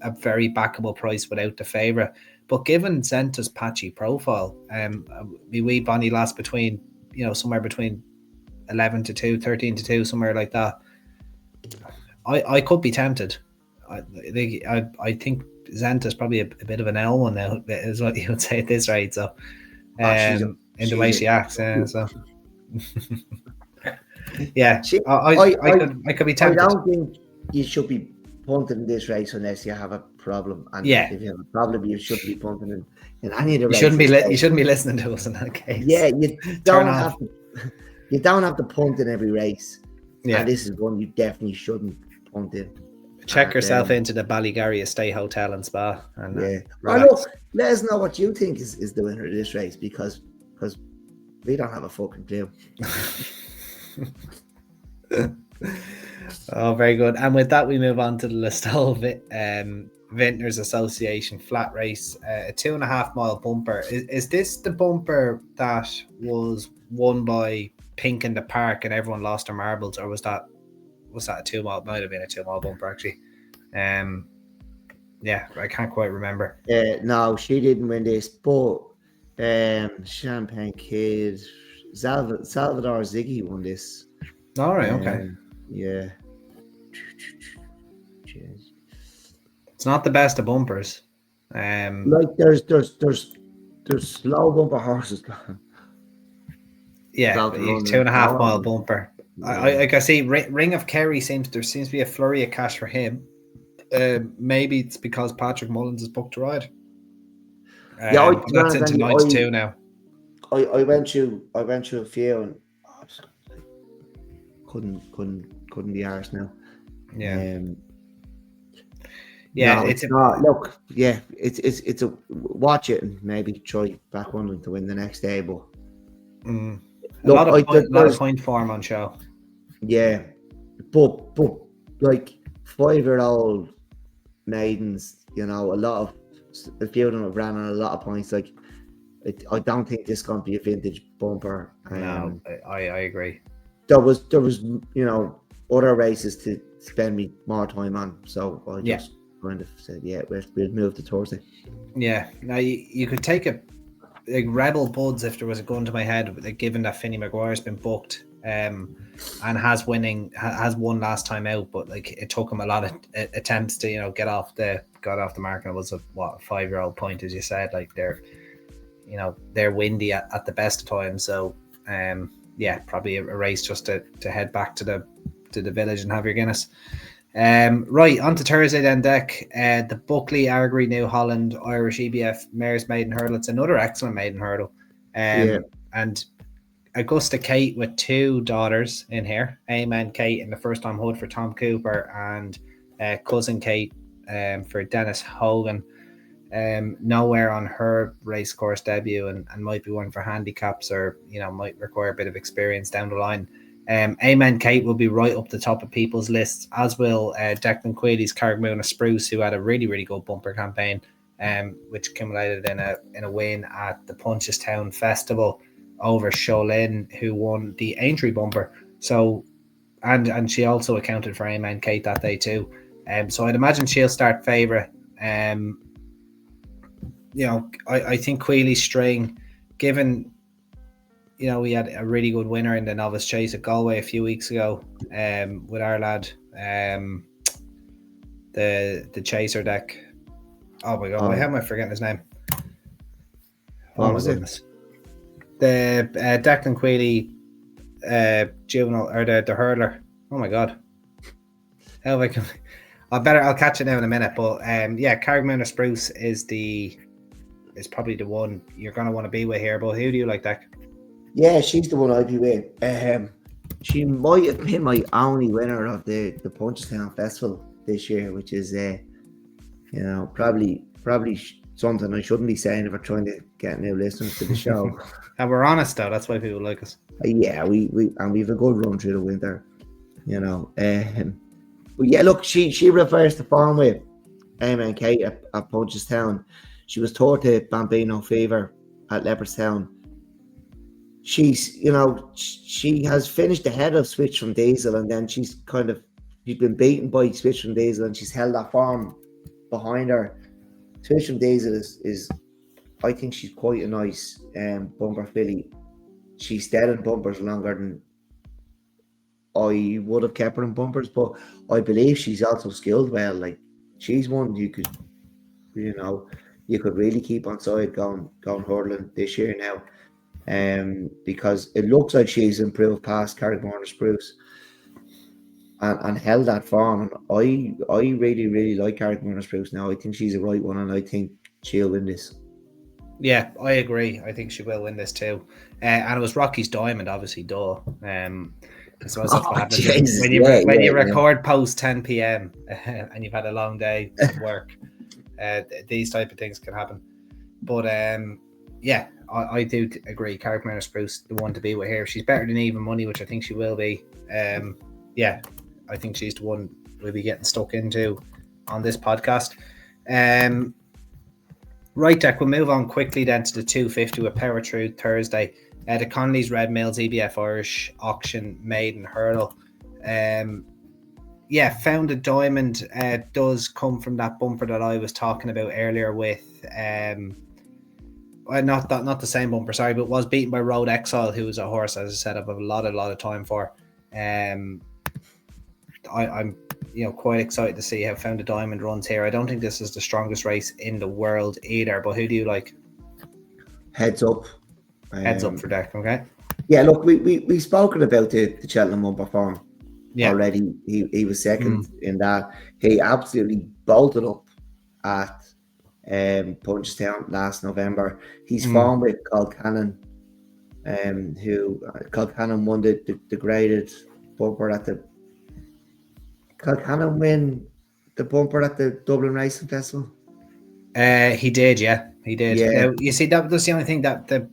a very backable price without the favourite. But given Zenta's patchy profile, the wee bonny lass between, somewhere between 11 to 2, 13 to 2, somewhere like that, I could be tempted. I think Zenta's probably a bit of an L one now, is what you would say at this rate. So, in the way she acts, so yeah, I could be tempted. I don't think you should be punting in this race unless you have a problem. And if you have a problem, you shouldn't be punting in any of the races. You shouldn't be listening to us in that case. Yeah, you don't have to punt in every race. Yeah, and this is one you definitely shouldn't punt in. Check yourself into the Ballygarry Estate Hotel and Spa. And look, let us know what you think is the winner of this race, because we don't have a fucking clue. Oh, very good. And with that, we move on to the Listowel Vintners Association flat race, a 2.5 mile bumper. Is this the bumper that was won by Pink in the Park and everyone lost their marbles, or was that a 2 mile? Might have been a 2 mile bumper actually. Yeah, I can't quite remember. No, she didn't win this, but Champagne Kid, Salvador Ziggy won this. All right, okay. Yeah. It's not the best of bumpers. Like there's slow bumper horses. Yeah, 2.5 mile bumper. Yeah. I see Ring of Kerry there seems to be a flurry of cash for him. Maybe it's because Patrick Mullins is booked to ride. That's into 92 now. I went through a few and couldn't be arsed now. Yeah. It's a watch it and maybe try back one to win the next day, but a lot of point form on show. Yeah, but like 5-year-old maidens, a few of them have ran on a lot of points. Like, I don't think this is going to be a vintage bumper. No, I agree. There was other races to spend me more time on, so I just kind of said, we'll move to Thursday. Yeah, now you could take a Rebel Buds if there was a gun to my head, like, given that Finney Maguire's been booked and has won last time out, but like it took him a lot of attempts to got off the mark, and it was a 5-year-old point, as you said. Like they're windy at the best of times, so probably a race just to head back to the village and have your Guinness. Right, on to Thursday then, Deck. The Buckley Argery New Holland Irish EBF Mares Maiden Hurdle. It's another excellent maiden hurdle. And Augusta Kate with 2 daughters in here. Amen Kate in the first time hood for Tom Cooper, and cousin Kate for Dennis Hogan. Nowhere on her race course debut, and might be one for handicaps, or might require a bit of experience down the line. Amen Kate will be right up the top of people's lists, as will Declan Quealy's Cargmoona Spruce, who had a really, really good bumper campaign, which accumulated in a win at the Punchestown Festival over Sholin, who won the Aintree bumper. So, and she also accounted for Amen Kate that day too. So I'd imagine she'll start favourite. I think Quealy's string, given we had a really good winner in the Novice Chase at Galway a few weeks ago, with our lad, the Chaser Deck. Oh my God, why am I forgetting his name? What was it? The Declan Quealy juvenile, or the hurdler. Oh my God, how have I come? I'll catch it now in a minute. But Cargmoona Spruce is probably the one you're going to want to be with here. But who do you like, Deck? Yeah, she's the one I'd be with. She might have been my only winner of the Punchestown Festival this year, which is probably something I shouldn't be saying if we're trying to get new listeners to the show. And we're honest though, that's why people like us. Yeah, we've a good run through the winter. you know. But yeah, look, she reversed the form with and Kate at Punchestown. She was taught to Bambino Fever at Leopardstown. She's, you know, she has finished ahead of Switch from Diesel, and then she's been beaten by Switch from Diesel, and she's held that form behind her. Switch from Diesel is I think she's quite a nice bumper filly. She's dead in bumpers longer than I would have kept her in bumpers, but I believe she's also skilled well. Like, she's one you could, you know, you could really keep on side going hurdling this year now. Because it looks like she's improved past Carrickmorton Spruce and held that form. And I really, really like Carrickmorton Spruce now. I think she's the right one, and I think she'll win this. Yeah, I agree. I think she will win this too. And it was Rocky's Diamond, obviously, duh. I suppose that's what happens when you record post 10 p.m. And you've had a long day of work. These type of things can happen. But yeah, I do agree. Carrickmorton Spruce, the one to be with here. She's better than even money, which I think she will be. Yeah, I think she's the one we'll be getting stuck into on this podcast. Right, Deck, we'll move on quickly then to the 250 with Power Truth Thursday. The Connolly's Red Mills EBF Irish Auction Maiden Hurdle. Yeah, Founded Diamond does come from that bumper that I was talking about earlier with not the same bumper, sorry, but was beaten by Road Exile, who was a horse, as I said, I've a lot of time for. I'm quite excited to see how Founded Diamond runs here. I don't think this is the strongest race in the world either, but who do you like? Heads up. Heads up for Deck, okay? Yeah, look, we've spoken about the Cheltenham bumper form already. He was second in that. He absolutely bolted up at Punchestown last November. He's formed with Colcannon, who Colcannon won the graded bumper at the Colcannon win the bumper at the Dublin Racing Festival. He did. Yeah. Yeah. Now, you see, that's the only thing, that the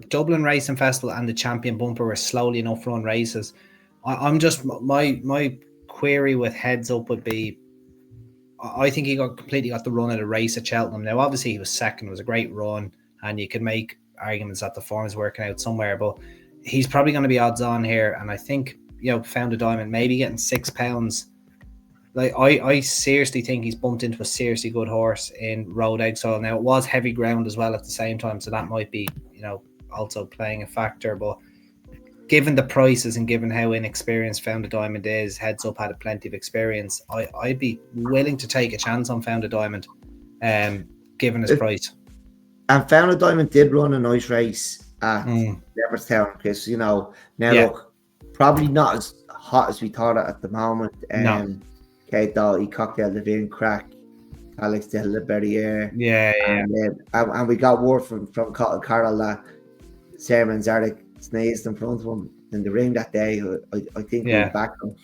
Dublin Racing Festival and the Champion Bumper were slowly enough run races. I'm just, my query with Heads Up would be, I think he completely got the run of the race at Cheltenham. Now, obviously, he was second. It was a great run, and you could make arguments that the form is working out somewhere, but he's probably going to be odds on here. And I think, Founded Diamond, maybe getting £6. Like, I seriously think he's bumped into a seriously good horse in Road Exile. Now, it was heavy ground as well at the same time, so that might be, also playing a factor. But given the prices and given how inexperienced Founded Diamond is, Heads Up had plenty of experience. I'd be willing to take a chance on Founded Diamond, given his price. And Founded Diamond did run a nice race at Leopardstown, because look, probably not as hot as we thought at the moment. Kate Dahl, he cocktailed the Vin crack, Alex de la Berriere. And we got word from Carol that Sarah Zarek sneezed in front of him in the ring that day. I think we were back on.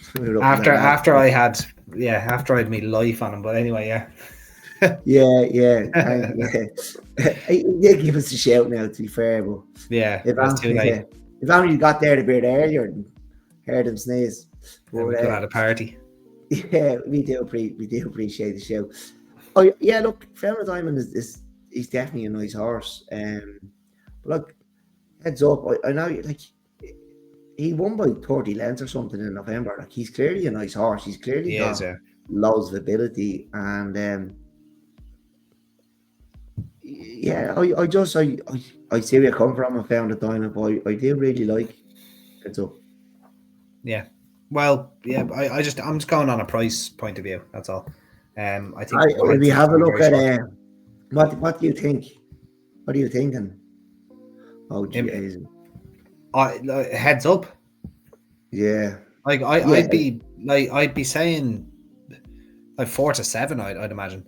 After I'd made life on him, but anyway, He did give us a shout now, to be fair, but if only you got there a bit earlier and heard him sneeze. We could have had a party. Yeah, we do appreciate the show. Oh yeah, look, Founded Diamond he's definitely a nice horse. But look, Heads Up, I know, like, he won by 30 lengths or something in November. Like, he's clearly a nice horse. He's clearly got loads of ability, and I see where you come from and Founded Diamond, but I do really like Heads Up. Yeah. Well, yeah, I'm just going on a price point of view. That's all. I think if we have a look at what do you think? What are you thinking? Oh, geez. Heads Up. Yeah. Like I'd be saying like 4 to 7. I'd imagine.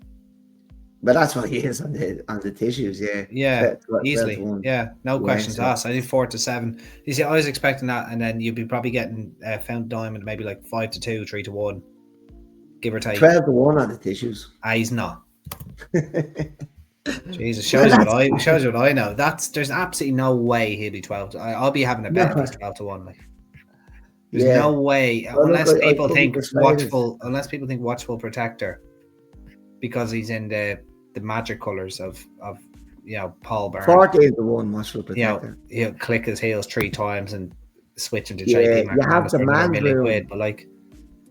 But that's what he is on the tissues, yeah. Yeah, easily. Yeah, no questions asked. I think 4 to 7. You see, I was expecting that, and then you'd be probably getting Found Diamond maybe like 5 to 2, 3 to 1, give or take. 12 to 1 on the tissues. He's not. Jesus, shows you what I know. There's absolutely no way he'll be 12. I'll be having a bet if he's 12 to 1. Like. There's no way, Well, unless look, I people could be think persuaded. Watchful Protector, because he's in the magic colours of Paul Byrne. 40 is the one, Watchful Protector. He'll click his heels 3 times and switch into Yeah, JP you have McManus the for another man's £1 million, room but like.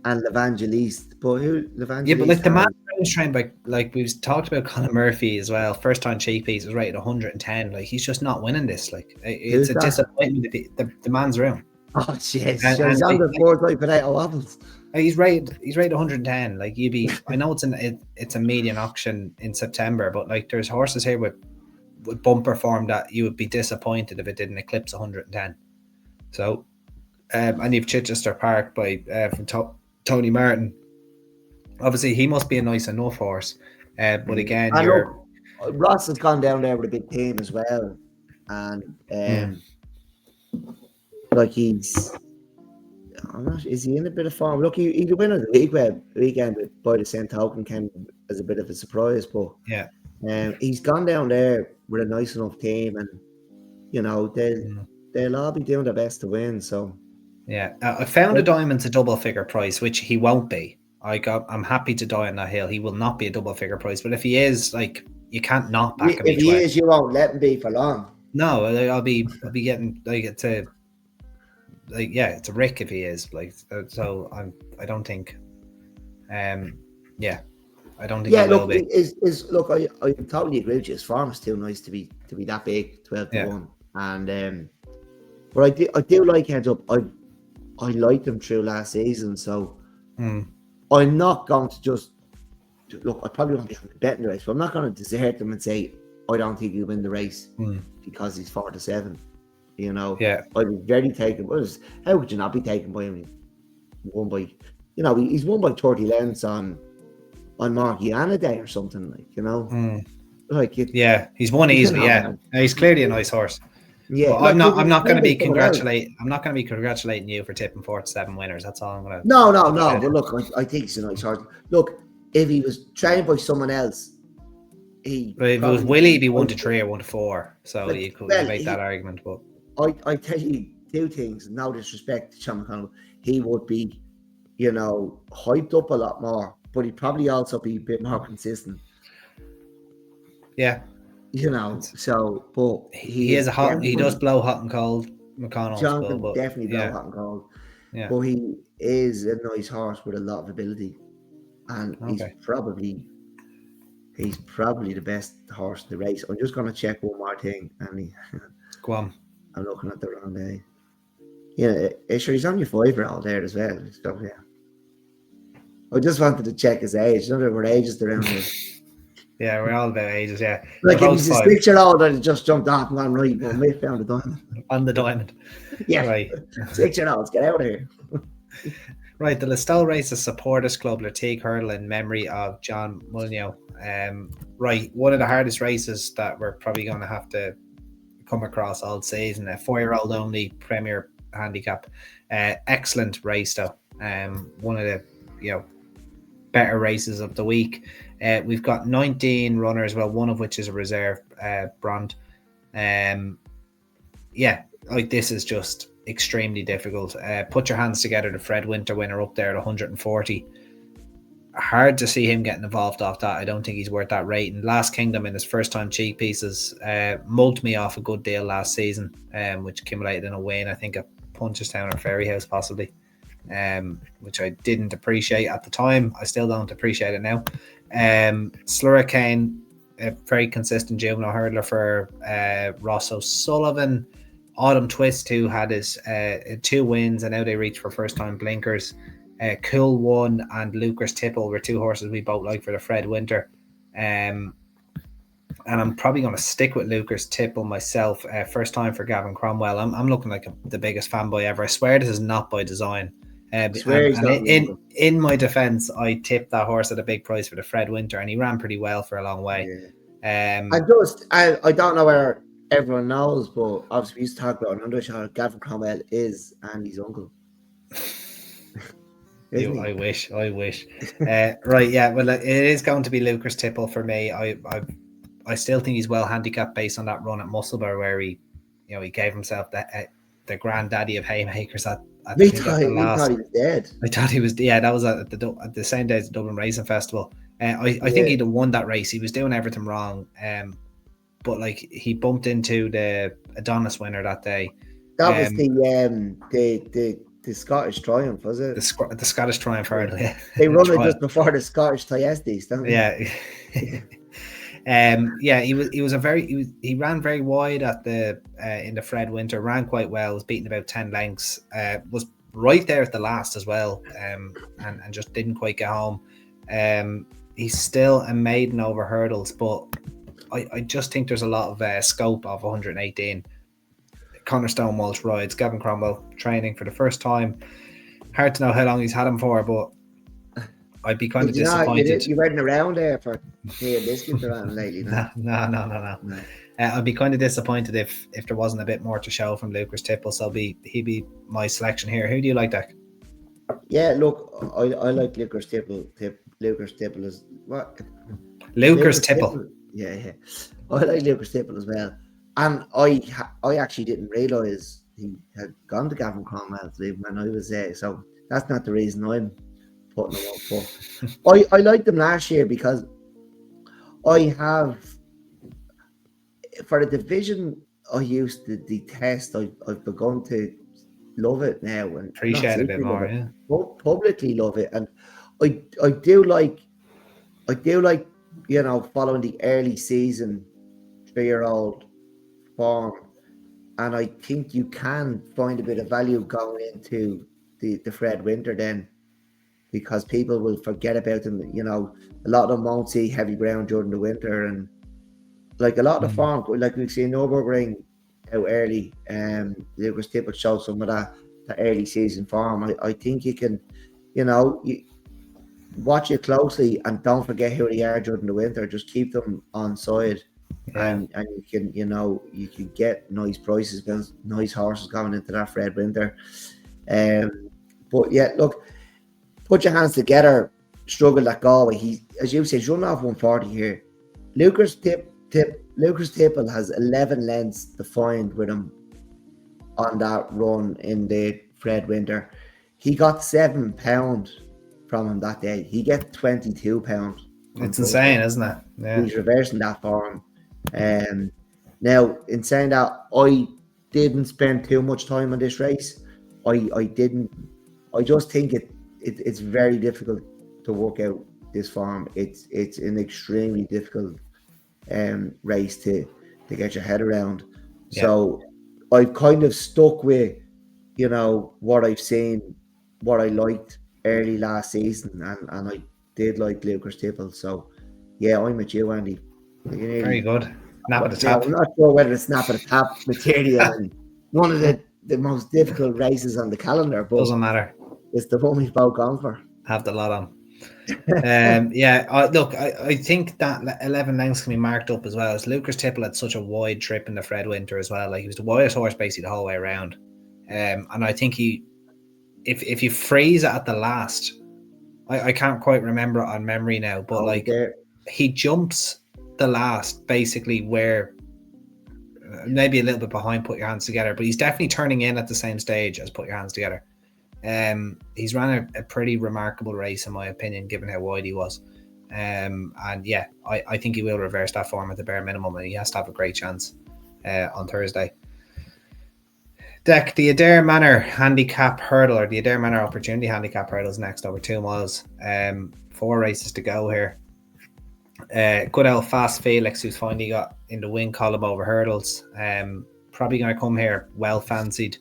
and L'Evangeliste. But who L'Evangeliste? Yeah, but like the man was trained by, like we've talked about Conor Murphy as well. First time cheap piece was rated 110. Like he's just not winning this. Like it's a disappointment. The man's room. Oh jeez, And he's on the 4 potato waffles. He's rated 110. Like you'd be. I know it's a median auction in September, but like there's horses here with bumper form that you would be disappointed if it didn't eclipse 110. So, and you've Chichester Park by from Tony Martin. Obviously, he must be a nice enough horse, but again, Ross has gone down there with a big team as well, and like he's. I'm not. Is he in a bit of form? Look, he the winner of the league weekend by the same token came as a bit of a surprise, but yeah, he's gone down there with a nice enough team, and they'll all be doing their best to win. So yeah, I found a diamond's a double figure price, which he won't be. I'm happy to die on that hill. He will not be a double figure price, but if he is, like you can't not back him. If he is, you won't let him be for long. No, I'll be getting like it's a Rick if he is like so. I don't think, I don't think. Yeah, look, look. I totally agree with you. His form is too nice to be that big, 12-1, and but I do like heads up. I liked him through last season, so I'm not going to just look. I probably won't be betting the race, but I'm not going to desert him and say I don't think he'll win the race because he's 4-7. You know, I'd be very taken. How could you not be taken by him? He's won by 30 lengths on Margiana Day or something, he's won easily. He's clearly a nice horse. Yeah, but I'm not going to be congratulating you for tipping 4-7 winners. That's all I'm going to. No. But look, I think he's a nice horse. Look, if he was trained by someone else, if it was Willie, he'd be 1-3 or 1-4. So you could make that argument, but. I tell you 2 things. No disrespect to Sean McConnell, he would be, hyped up a lot more, but he'd probably also be a bit more consistent. Yeah, So, but he does blow hot and cold. McConnell, John can definitely blow hot and cold. Yeah, but he is a nice horse with a lot of ability, and he's probably the best horse in the race. I'm just going to check one more thing, and go on. I'm looking at the wrong day. Yeah, sure, he's on your 5-year-old there as well. So, yeah. I just wanted to check his age. We're ages around here. Yeah, we're all about ages, yeah. Like if he's a 6-year-old and just jumped off and gone, right, well, we found the diamond. On the diamond. Yeah. Right. 6-year-olds, get out of here. Right, the Listowel Races Supporters Club Lartigue Hurdle in memory of John Mullino. Right, one of the hardest races that we're probably going to have to come across all season. A 4-year-old only Premier Handicap. Excellent race though. One of the better races of the week. We've got 19 runners, well, one of which is a reserve brand. This is just extremely difficult. Put your hands together. The Fred Winter winner up there at 140. Hard to see him getting involved off that. I don't think he's worth that rating. Last Kingdom in his first time cheap pieces mugged me off a good deal last season, which accumulated in a win, I think at Punchestown or Ferryhouse possibly, which I didn't appreciate at the time. I still don't appreciate it now. Slurricane, a very consistent juvenile hurdler for Ross O'Sullivan. Autumn Twist, who had his 2 wins, and now they reach for first time blinkers. Cool One and Lucas Tipple were 2 horses we both like for the Fred Winter. And I'm probably going to stick with Lucas Tipple myself. First time for Gavin Cromwell. I'm looking like the biggest fanboy ever. I swear this is not by design. In my defense, I tipped that horse at a big price for the Fred Winter, and he ran pretty well for a long way. I don't know where everyone knows, but obviously we used to talk about another shot. Gavin Cromwell is Andy's uncle. I wish. Right, yeah. Well, it is going to be Lucas Tipple for me. I still think he's well handicapped based on that run at Musselburgh, where he gave himself the granddaddy of haymakers I We think at the thought last. he was dead. I thought he was. Yeah, that was at the same day as the Dublin Racing Festival. I think he'd have won that race. He was doing everything wrong. But like he bumped into the Adonis winner that day. That was the Scottish Triumph, was it? The Scottish Triumph Hurdle. Yeah, They run it just before the Scottish Thyestes, don't they? Yeah. Yeah, he ran very wide at the in the Fred Winter, ran quite well, was beaten about 10 lengths, was right there at the last as well, and just didn't quite get home. He's still a maiden over hurdles, but I just think there's a lot of scope of 118. Connor Stonewall's rides, Gavin Cromwell training for the first time. Hard to know how long he's had him for, but I'd be kind of disappointed. You weren't around there for biscuits around lately, no? No. I'd be kind of disappointed if there wasn't a bit more to show from Lucas Tipple. So he'd be my selection here. Who do you like, Dak? Yeah, look, I like Lucas Tipple. Lucas Tipple is what? Lucas Tipple. Yeah. I like Lucas Tipple as well. And I actually didn't realise he had gone to Gavin Cromwell when I was there. So that's not the reason I'm putting him up for. I liked him last year because I have, for the division I used to detest, I've begun to love it now and appreciate it a bit more, yeah. Publicly love it. And I do like following the early season 3-year-old form, and I think you can find a bit of value going into the Fred Winter then, because people will forget about them. A lot of them won't see heavy ground during the winter, and like a lot of the form, like we've seen Nürburgring out early, Lucas Tipple showed some of that early season form. I think you can, you watch it closely and don't forget who they are during the winter. Just keep them on side. Yeah. And you can get nice prices, nice horses going into that Fred Winter. But yeah, look, put your hands together. Struggled at Galway. He, as you say, he's running off 140 here. Lucas Tipple has 11 lengths to find with him on that run in the Fred Winter. He got £7 from him that day. He gets £22. It's insane, isn't it? Yeah. He's reversing that for him. Now, in saying that, I didn't spend too much time on this race. I just think it's very difficult to work out this form. It's an extremely difficult race to get your head around. Yeah. So I've kind of stuck with what I've seen, what I liked early last season, and I did like Lucas Tipple. So yeah, I'm with you, Andy. Very good. Snap at the tap. I'm not sure whether it's snap at the tap material and one of the most difficult races on the calendar, but doesn't matter. It's the one we've both gone for. Have the lot on. Look, I think that 11 lengths can be marked up as well. As Lucas Tipple had such a wide trip in the Fred Winter as well. Like, he was the widest horse basically the whole way around. And I think if you freeze it at the last, I can't quite remember it on memory now, but he jumps the last basically where maybe a little bit behind Put Your Hands Together, but he's definitely turning in at the same stage as Put Your Hands Together. He's ran a pretty remarkable race in my opinion, given how wide he was. And yeah, I think he will reverse that form at the bare minimum, and he has to have a great chance on Thursday. Deck, the Adair Manor Handicap Hurdle, or the Adair Manor Opportunity Handicap Hurdle is next, over 2 miles. 4 races to go here. Good old Fast Felix, who's finally got in the win column over hurdles. Probably going to come here well fancied.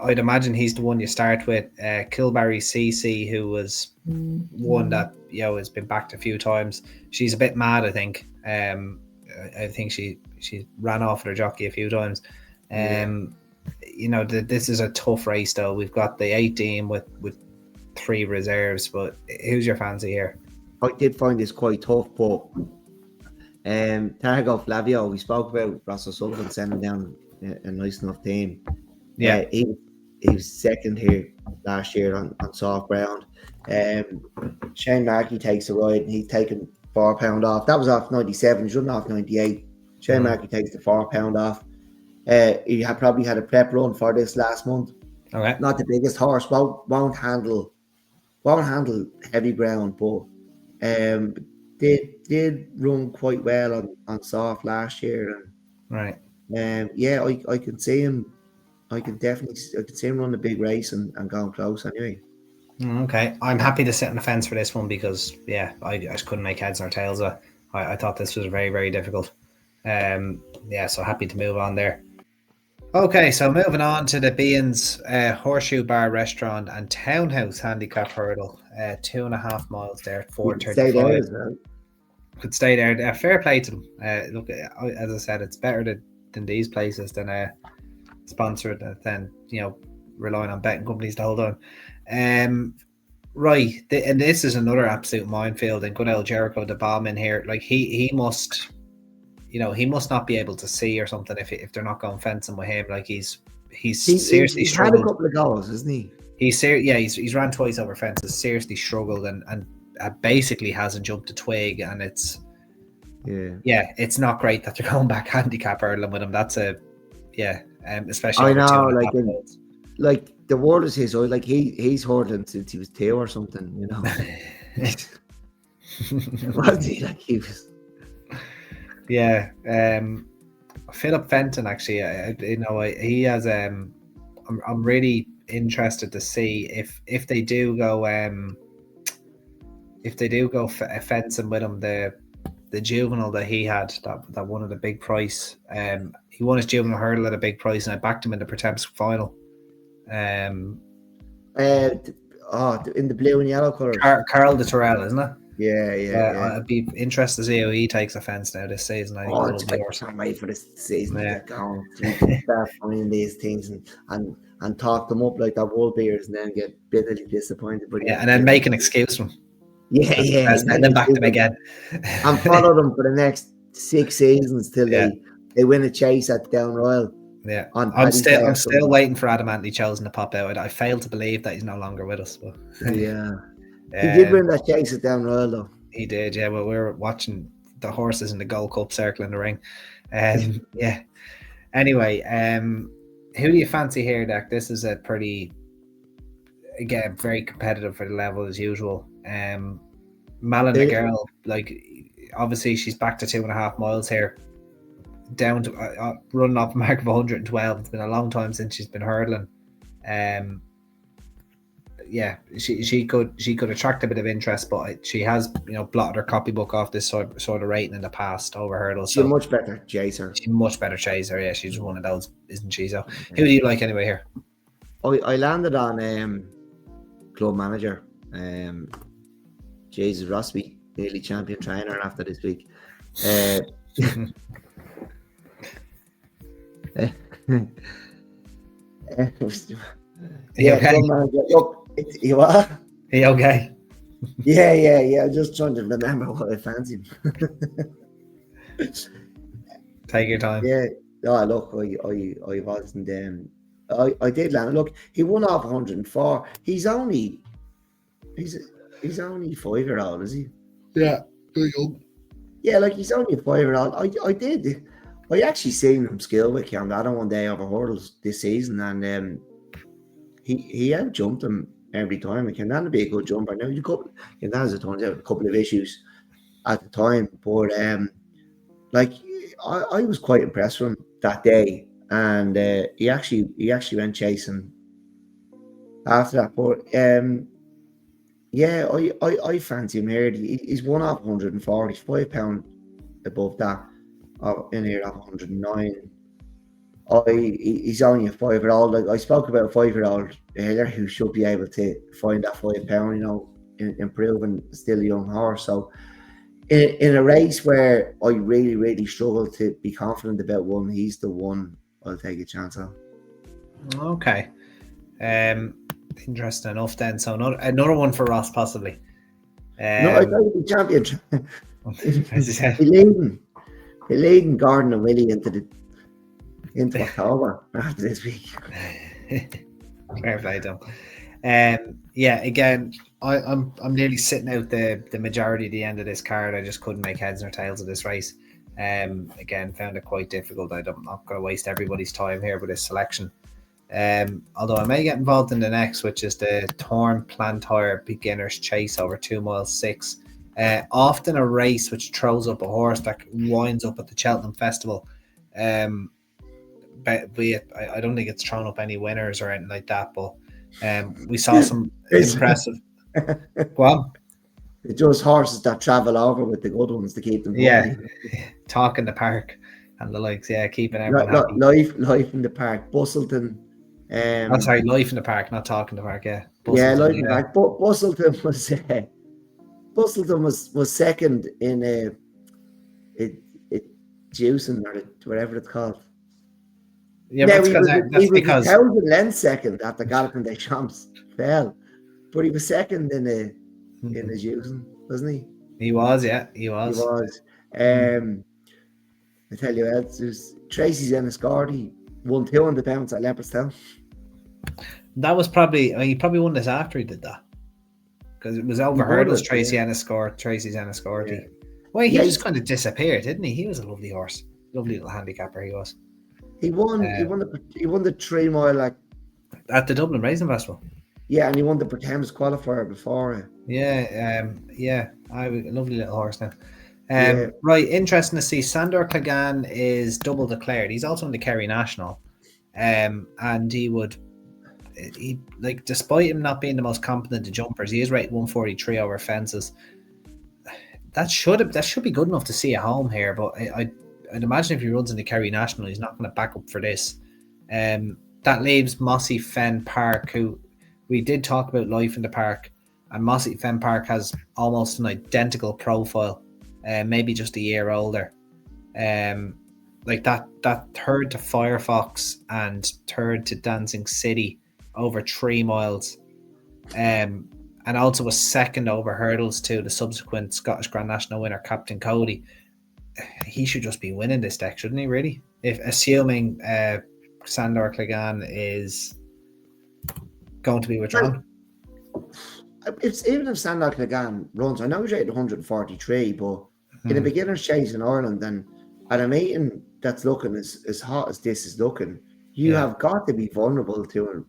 I'd imagine he's the one you start with. Kilbarry CC, who was one that has been backed a few times. She's a bit mad, I think. I think she ran off with her jockey a few times. This is a tough race though. We've got the 18 with 3 reserves, but who's your fancy here? I did find this quite tough, but Targo Flavio, we spoke about Russell Sullivan sending down a nice enough team. Yeah, he was second here last year on soft ground. Shane Markey takes a ride, and he's taken £4 off. That was off 97. He's running off 98. Shane Markey takes the £4 off. He had probably had a prep run for this last month. Okay. Not the biggest horse, won't handle heavy ground, but did run quite well on soft last year, Right. and yeah, I can see him. I can see him run a big race and going close anyway. Okay. I'm happy to sit on the fence for this one because I just couldn't make heads nor tails of it. I thought this was very, very difficult. So happy to move on there. Okay, so moving on to the Beans Horseshoe Bar Restaurant and Townhouse Handicap Hurdle. 2.5 miles there, You can stay 4:35. there as well. Could stay there. Fair play to them. Look, as I said, it's better than these places than sponsored than relying on betting companies the whole time. Right, and this is another absolute minefield. And good old Jericho the bomb in here. Like he must, he must not be able to see or something if they're not going fencing with him. Like he's seriously he's struggled. had a couple of goals, isn't he? He's ran twice over fences. Seriously struggled and basically hasn't jumped a twig. And it's it's not great that they're going back handicap hurdling with him. That's especially I over know, like the world is his. Like he's hurdling since he was 2 or something. Was he? Like he was. Yeah, Philip Fenton actually. He has. I'm really interested to see if they do go. If they do go fencing with him, the juvenile that he had that won at a big price. He won his juvenile hurdle at a big price, and I backed him in the Pertemps final. In the blue and yellow colours. Carl de Terrell, isn't it? Yeah. I'd be interested to see how he takes offence now this season. I can't wait for this season to get going. Start finding these things and talk them up like they're world beers and then get bitterly disappointed. But and then make an excuse from them. And then back them again. And follow them for the next 6 seasons till they win a chase at Down Royal. Yeah, I'm still waiting for Adamantly Chosen to pop out. I fail to believe that he's no longer with us. But he did win that chase at Down Royal though. He did, yeah. Well, we were watching the horses in the Gold Cup circling the ring. Anyway, who do you fancy here, Dak? This is a pretty, again, very competitive for the level as usual. Malin, the girl, like obviously she's back to 2.5 miles here, down to running off a mark of 112. It's been a long time since she's been hurdling. She could attract a bit of interest, but she has blotted her copybook off this sort of rating in the past over hurdles. She's a much better chaser. Yeah, she's one of those, isn't she? So who do you like anyway here? I landed on club manager, Jesus Rossby, nearly champion trainer after this week. Okay? Look, you are? Are you okay? Yeah. I'm just trying to remember what I fancied. Take your time. Yeah. No, look, I wasn't. I did land. Look, he won off 104. He's only 5-year-old, is he? Yeah, very young. Yeah, like he's only a 5-year-old. I actually seen him skill with him that one day over hurdles this season, and he out jumped him every time. It can then be a good jumper. Now as it turns out, a couple of issues at the time, but I was quite impressed with him that day, and he actually went chasing after that. But I fancy him here. He's one off 140, £5 above that. In here at 109. He's only a 5-year-old. Like I spoke about a 5-year-old earlier who should be able to find that £5, improving still a young horse. So in a race where I really, really struggle to be confident about one, he's the one I'll take a chance on. Okay. Interesting enough then. So another one for Ross possibly. No, I think the champion. As you said. He's leading Gordon and Willie into October after this week. Fair play, Tom. Again, I'm nearly sitting out the majority of the end of this card. I just couldn't make heads nor tails of this race. Again, found it quite difficult. I'm not going to waste everybody's time here with this selection. Although I may get involved in the next, which is the Thorn Plantyre Beginner's Chase over 2 miles 6. Often a race which throws up a horse that winds up at the Cheltenham Festival. But I don't think it's thrown up any winners or anything like that, but we saw some impressive. Go on. It's just horses that travel over with the good ones to keep them company. Talk in the park and the likes, keeping everyone happy. Life in the park, Bustleton. Sorry, Life in the Park, not Talk in the Park, Bustleton, Life in the Park. Bustleton was second in a juicing or whatever it's called. Yeah, but he was 1,000 lengths second at the Galloping des Champs. Fell, but he was second in a juicing, wasn't he? He was. I tell you what, there's Tracy's Enniscorthy won £200 at Leopardstown. That was probably he probably won this after he did that, because it was over hurdles. Tracy's Enniscorthy. Yeah. Well, he just kind of disappeared, didn't he? He was a lovely horse, lovely little handicapper. He was. He won. He won the 3 mile at the Dublin Racing Festival. Yeah, and he won the Thames qualifier before. Yeah. I was a lovely little horse now. Right, interesting to see. Sandor Clegane is double declared. He's also in the Kerry National, and he despite him not being the most competent of jumpers, he is rated 143 over fences. That should be good enough to see at home here, but I'd imagine if he runs in the Kerry National, he's not going to back up for this. That leaves Mossy Fen Park, who we did talk about Life in the Park, and Mossy Fen Park has almost an identical profile, maybe just a year older. Like that third to Firefox and third to Dancing City over 3 miles, and also was second over hurdles to the subsequent Scottish Grand National winner, Captain Cody. He should just be winning this deck, shouldn't he, really? If assuming Sandor Clegane is going to be withdrawn. Even if Sandor Clegane runs, I know he's rated 143, but in a beginner's chase in Ireland, and at a meeting that's looking as hot as this is looking, you have got to be vulnerable to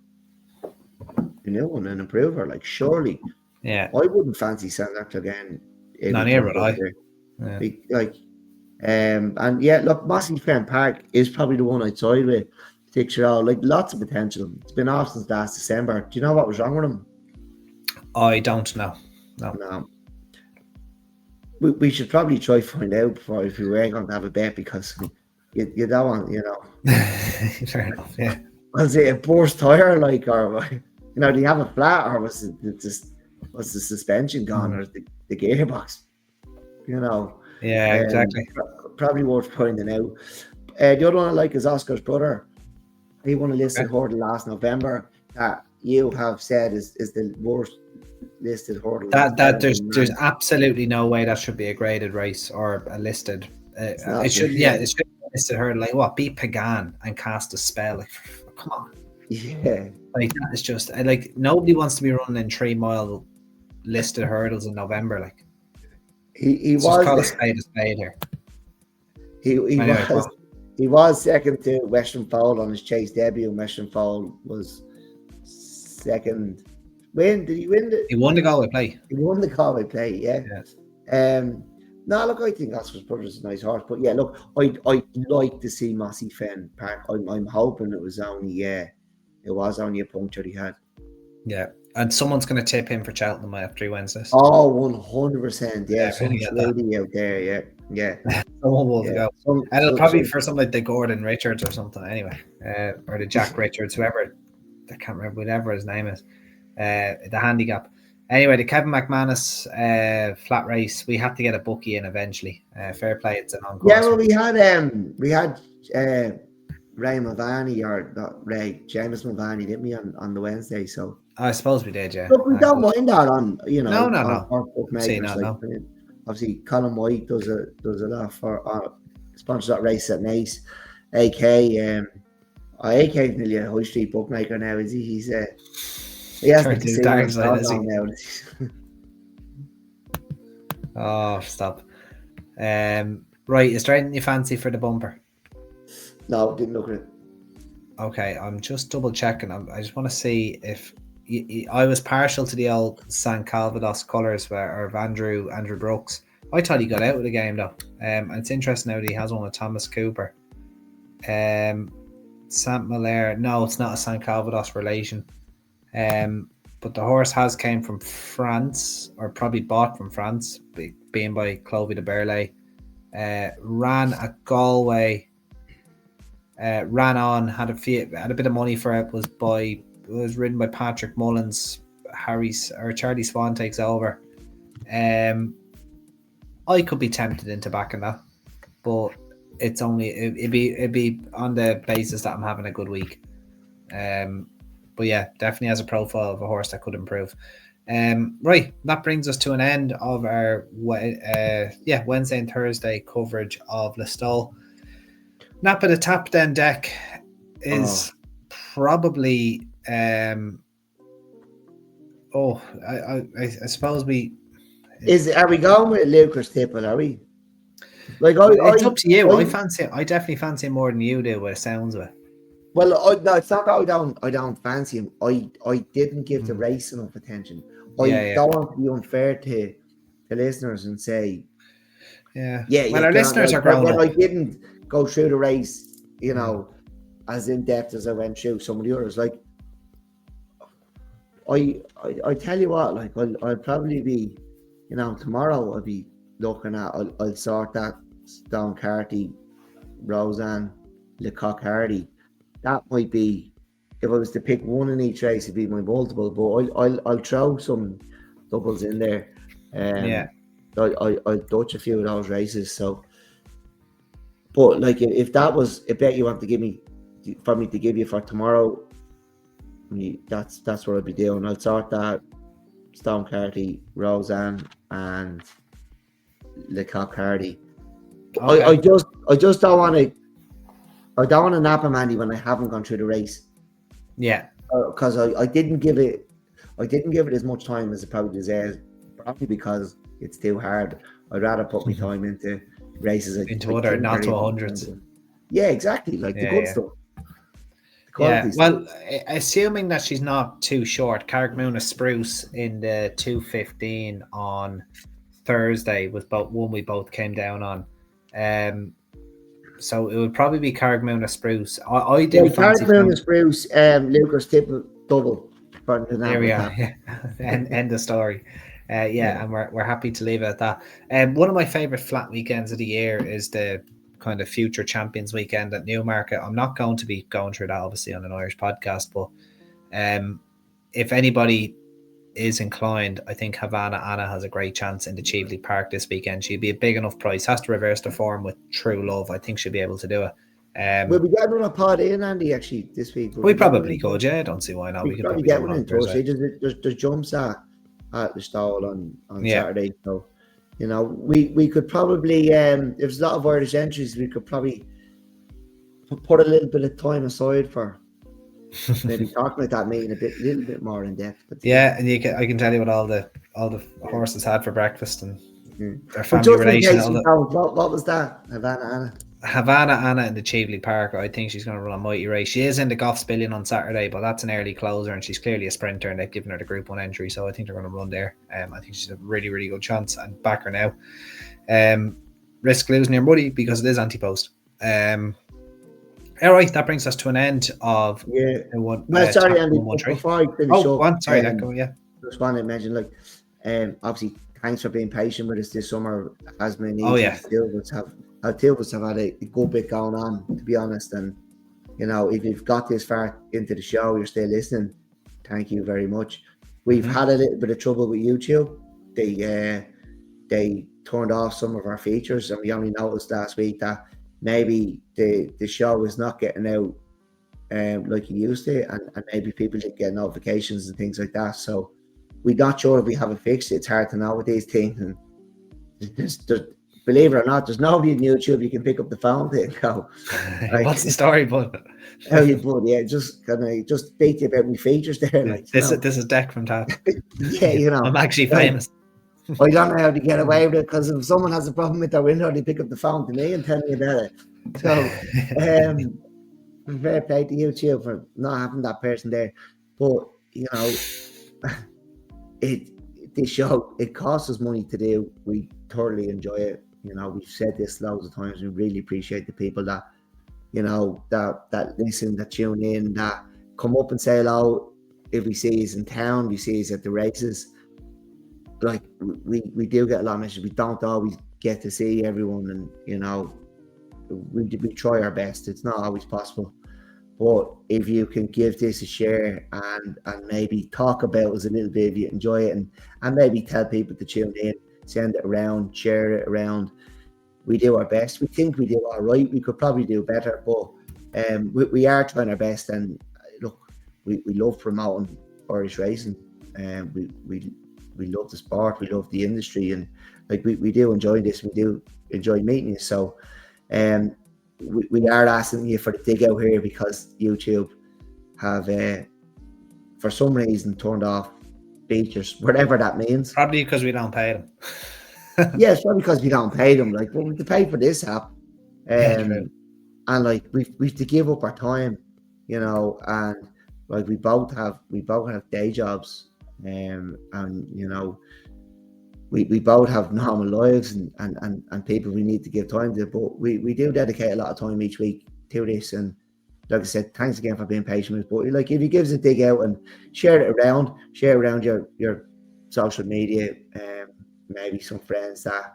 a new one, an improver. Like, surely. Yeah. I wouldn't fancy Sandor Clegane. Not here, would I? Look, Mossy Fen Park is probably the one I'd side with. Picture out, like, lots of potential. It's been off since last December. Do you know what was wrong with him? I don't know. No. We should probably try to find out before, if we were going to have a bet, because you don't want, Fair enough, yeah. Was it a burst tire, like, or do you have a flat, or was the suspension gone, or the gearbox? Yeah, exactly. Probably worth finding out. The other one I like is Oscar's brother. He won a listed hurdle last November that you have said is the worst listed hurdle. That there's absolutely no way that should be a graded race or a listed. It should be a listed hurdle. Like what? Beat Pagan and cast a spell. Like, come on. Yeah. Like, that is just like, nobody wants to be running in 3 mile listed hurdles in November. Like, he was call a spade here. He was second to Western Fowl on his chase debut. Western Fowl was second. Did he win? He won the Galway Play. He won the Galway Play, yeah. Yes. No, look, I think Oscar's brother's a nice horse, but yeah, look, I'd like to see Mossy Fen Park. I'm hoping it was only a puncture he had. Yeah, and someone's going to tip him for Cheltenham after he wins this. Oh, 100%. Yeah, some lady out there. Yeah. Someone will go. And it'll probably be for something like the Gordon Richards or something anyway, or the Jack Richards, whoever. I can't remember whatever his name is. The Handicap. Anyway, the Kevin McManus flat race. We had to get a bookie in eventually. Fair play, it's an encore. Yeah, well, we had Ray Mulvaney, or not Ray, James Mulvaney, didn't we, on the Wednesday? So I suppose we did, yeah. Look, we don't mind that on, No. Our bookmakers. Obviously, Colin White does a lot for sponsors that race at Nace. AK is nearly a high street bookmaker now, is he? He has to dark side, is he? Now. Oh, stop. Right, is there anything you fancy for the bumper? No, didn't look at it. Okay, I'm just double checking. I just want to see if I was partial to the old San Calvados colours of Andrew Brooks. I thought he got out of the game though. And it's interesting now that he has one with Thomas Cooper. Saint Malaire, no, it's not a San Calvados relation. But the horse has came from France, or probably bought from France, being by Clovy de Burley. Ran at Galway. Ran on, had a bit of money for it. Was ridden by Patrick Mullins. Charlie Swan takes over. I could be tempted into backing that, but it's only it'd be on the basis that I'm having a good week. But yeah, definitely has a profile of a horse that could improve. Right, that brings us to an end of our Wednesday and Thursday coverage of Listowel. Napa the Tap Den deck is probably I suppose are we going with Lucas Tipple, are we? Like it's up to you. I definitely fancy him more than you do, what it sounds of it. Well, no, it's not that I don't fancy him. I didn't give the race enough attention. I don't want to be unfair to the listeners and say, well, our listeners are grown up. I didn't go through the race, as in depth as I went through some of the others. Like, I tell you what, like I'll probably be, tomorrow I'll be looking at. I'll sort that Stone Carty, Roseanne, Lecoq Hardy. That might be, if I was to pick one in each race, it'd be my multiple. But I'll throw some doubles in there. I'll touch a few of those races. So, but like if that was a bet you want to give me, for me to give you for tomorrow, that's what I'll be doing. I'll sort that Stone Carty, Roseanne, and Lecoq Hardy. Okay. I just don't want to. I don't want to nap him, Andy, when I haven't gone through the race. Yeah, because I didn't give it as much time as it probably deserves. Probably because it's too hard. I'd rather put my time into races into other, not to 100s. Yeah, exactly. Like the good stuff. Yeah, well, assuming that she's not too short, Carrickmoona Spruce in the 2:15 on Thursday was one we both came down on. So it would probably be Carrickmoona Spruce. I do fancy Carrickmoona Spruce, Lucas Tipple double. There we are. End of story. And we're happy to leave it at that. One of my favourite flat weekends of the year is the kind of future champions weekend at Newmarket. I'm not going to be going through that obviously on an Irish podcast, but if anybody is inclined, I think Havana Anna has a great chance in the Cheveley Park this weekend. She'd be a big enough price, has to reverse the form with True Love. I think she'll be able to do it. We'll be getting on a pod in, Andy, actually, this week. We probably could, I don't see why not. We could probably get one in Thursday. There's jumps at Listowel on Saturday, so we could probably if there's a lot of Irish entries, we could probably put a little bit of time aside for maybe talking about that meeting a little bit more in depth. But and I can tell you what all the horses had for breakfast and their family relations. What was that? Havana Anna in the Cheveley Park. I think she's going to run a mighty race. She is in the Goffs Billion on Saturday, but that's an early closer and she's clearly a sprinter and they've given her the Group 1 entry, so I think they're going to run there. I think she's a really, really good chance and back her now. Risk losing your money because it is anti-post. All right, that brings us to an end of one. Sorry, Andy, before I finish up, sorry, just want to mention, obviously, thanks for being patient with us this summer. As many our Tilburgs have had a good bit going on, to be honest. And if you've got this far into the show, you're still listening. Thank you very much. We've had a little bit of trouble with YouTube. They turned off some of our features, and we only noticed last week that maybe the show is not getting out like it used to, and maybe people didn't get notifications and things like that. So we're not sure if we have it fixed. It's hard to know with these things, and believe it or not, there's nobody on YouTube you can pick up the phone to and go, what's the story, bud? Just speak to you about my features there. This is Deck from Tap. Yeah, I'm actually famous. I don't know how to get away with it, because if someone has a problem with their window, they pick up the phone to me and tell me about it. So, fair play to you, Chill, for not having that person there. But, you know, this show, it costs us money to do. We thoroughly enjoy it. You know, we've said this loads of times. We really appreciate the people that, you know, that listen, that tune in, that come up and say hello. If we see us in town, we see us at the races. Like, we do get a lot of messages. We don't always get to see everyone, and, you know, we try our best. It's not always possible. But if you can give this a share and maybe talk about us a little bit, if you enjoy it, and maybe tell people to tune in, send it around, share it around. We do our best. We think we do all right. We could probably do better, but we are trying our best. And look, we love promoting Irish racing, and we love the sport. We love the industry, and like we do enjoy this. We do enjoy meeting you. So, we are asking you for the dig out here because YouTube have, for some reason, turned off features, whatever that means. Probably because we don't pay them. Yeah, it's probably because we don't pay them. Like, well, we have to pay for this app, and like we've to give up our time, you know, and like we both have day jobs, and you know, we both have normal lives and people we need to give time to, but we do dedicate a lot of time each week to this. And like I said, thanks again for being patient with us. But like, if you give us a dig out and share it around your social media, maybe some friends that,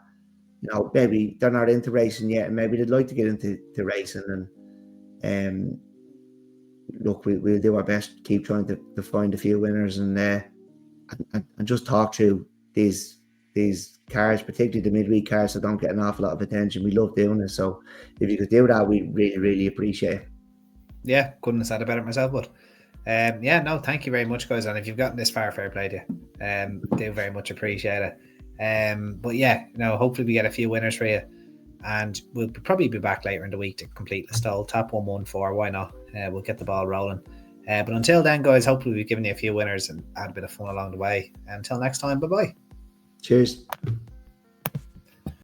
you know, maybe they're not into racing yet, and maybe they'd like to get into racing, and look, we'll do our best to keep trying to find a few winners, and just talk through these cars, particularly the midweek cars, that don't get an awful lot of attention. We love doing this, so if you could do that, we really appreciate it. Yeah, couldn't have said it better myself, but yeah, no, thank you very much, guys. And if you've gotten this far, fair play to you. Do very much appreciate it. But yeah, you know, hopefully we get a few winners for you, and we'll probably be back later in the week to complete Listowel top 114. Why not? We'll get the ball rolling. But until then, guys, hopefully we've given you a few winners and had a bit of fun along the way. Until next time, bye bye. Cheers.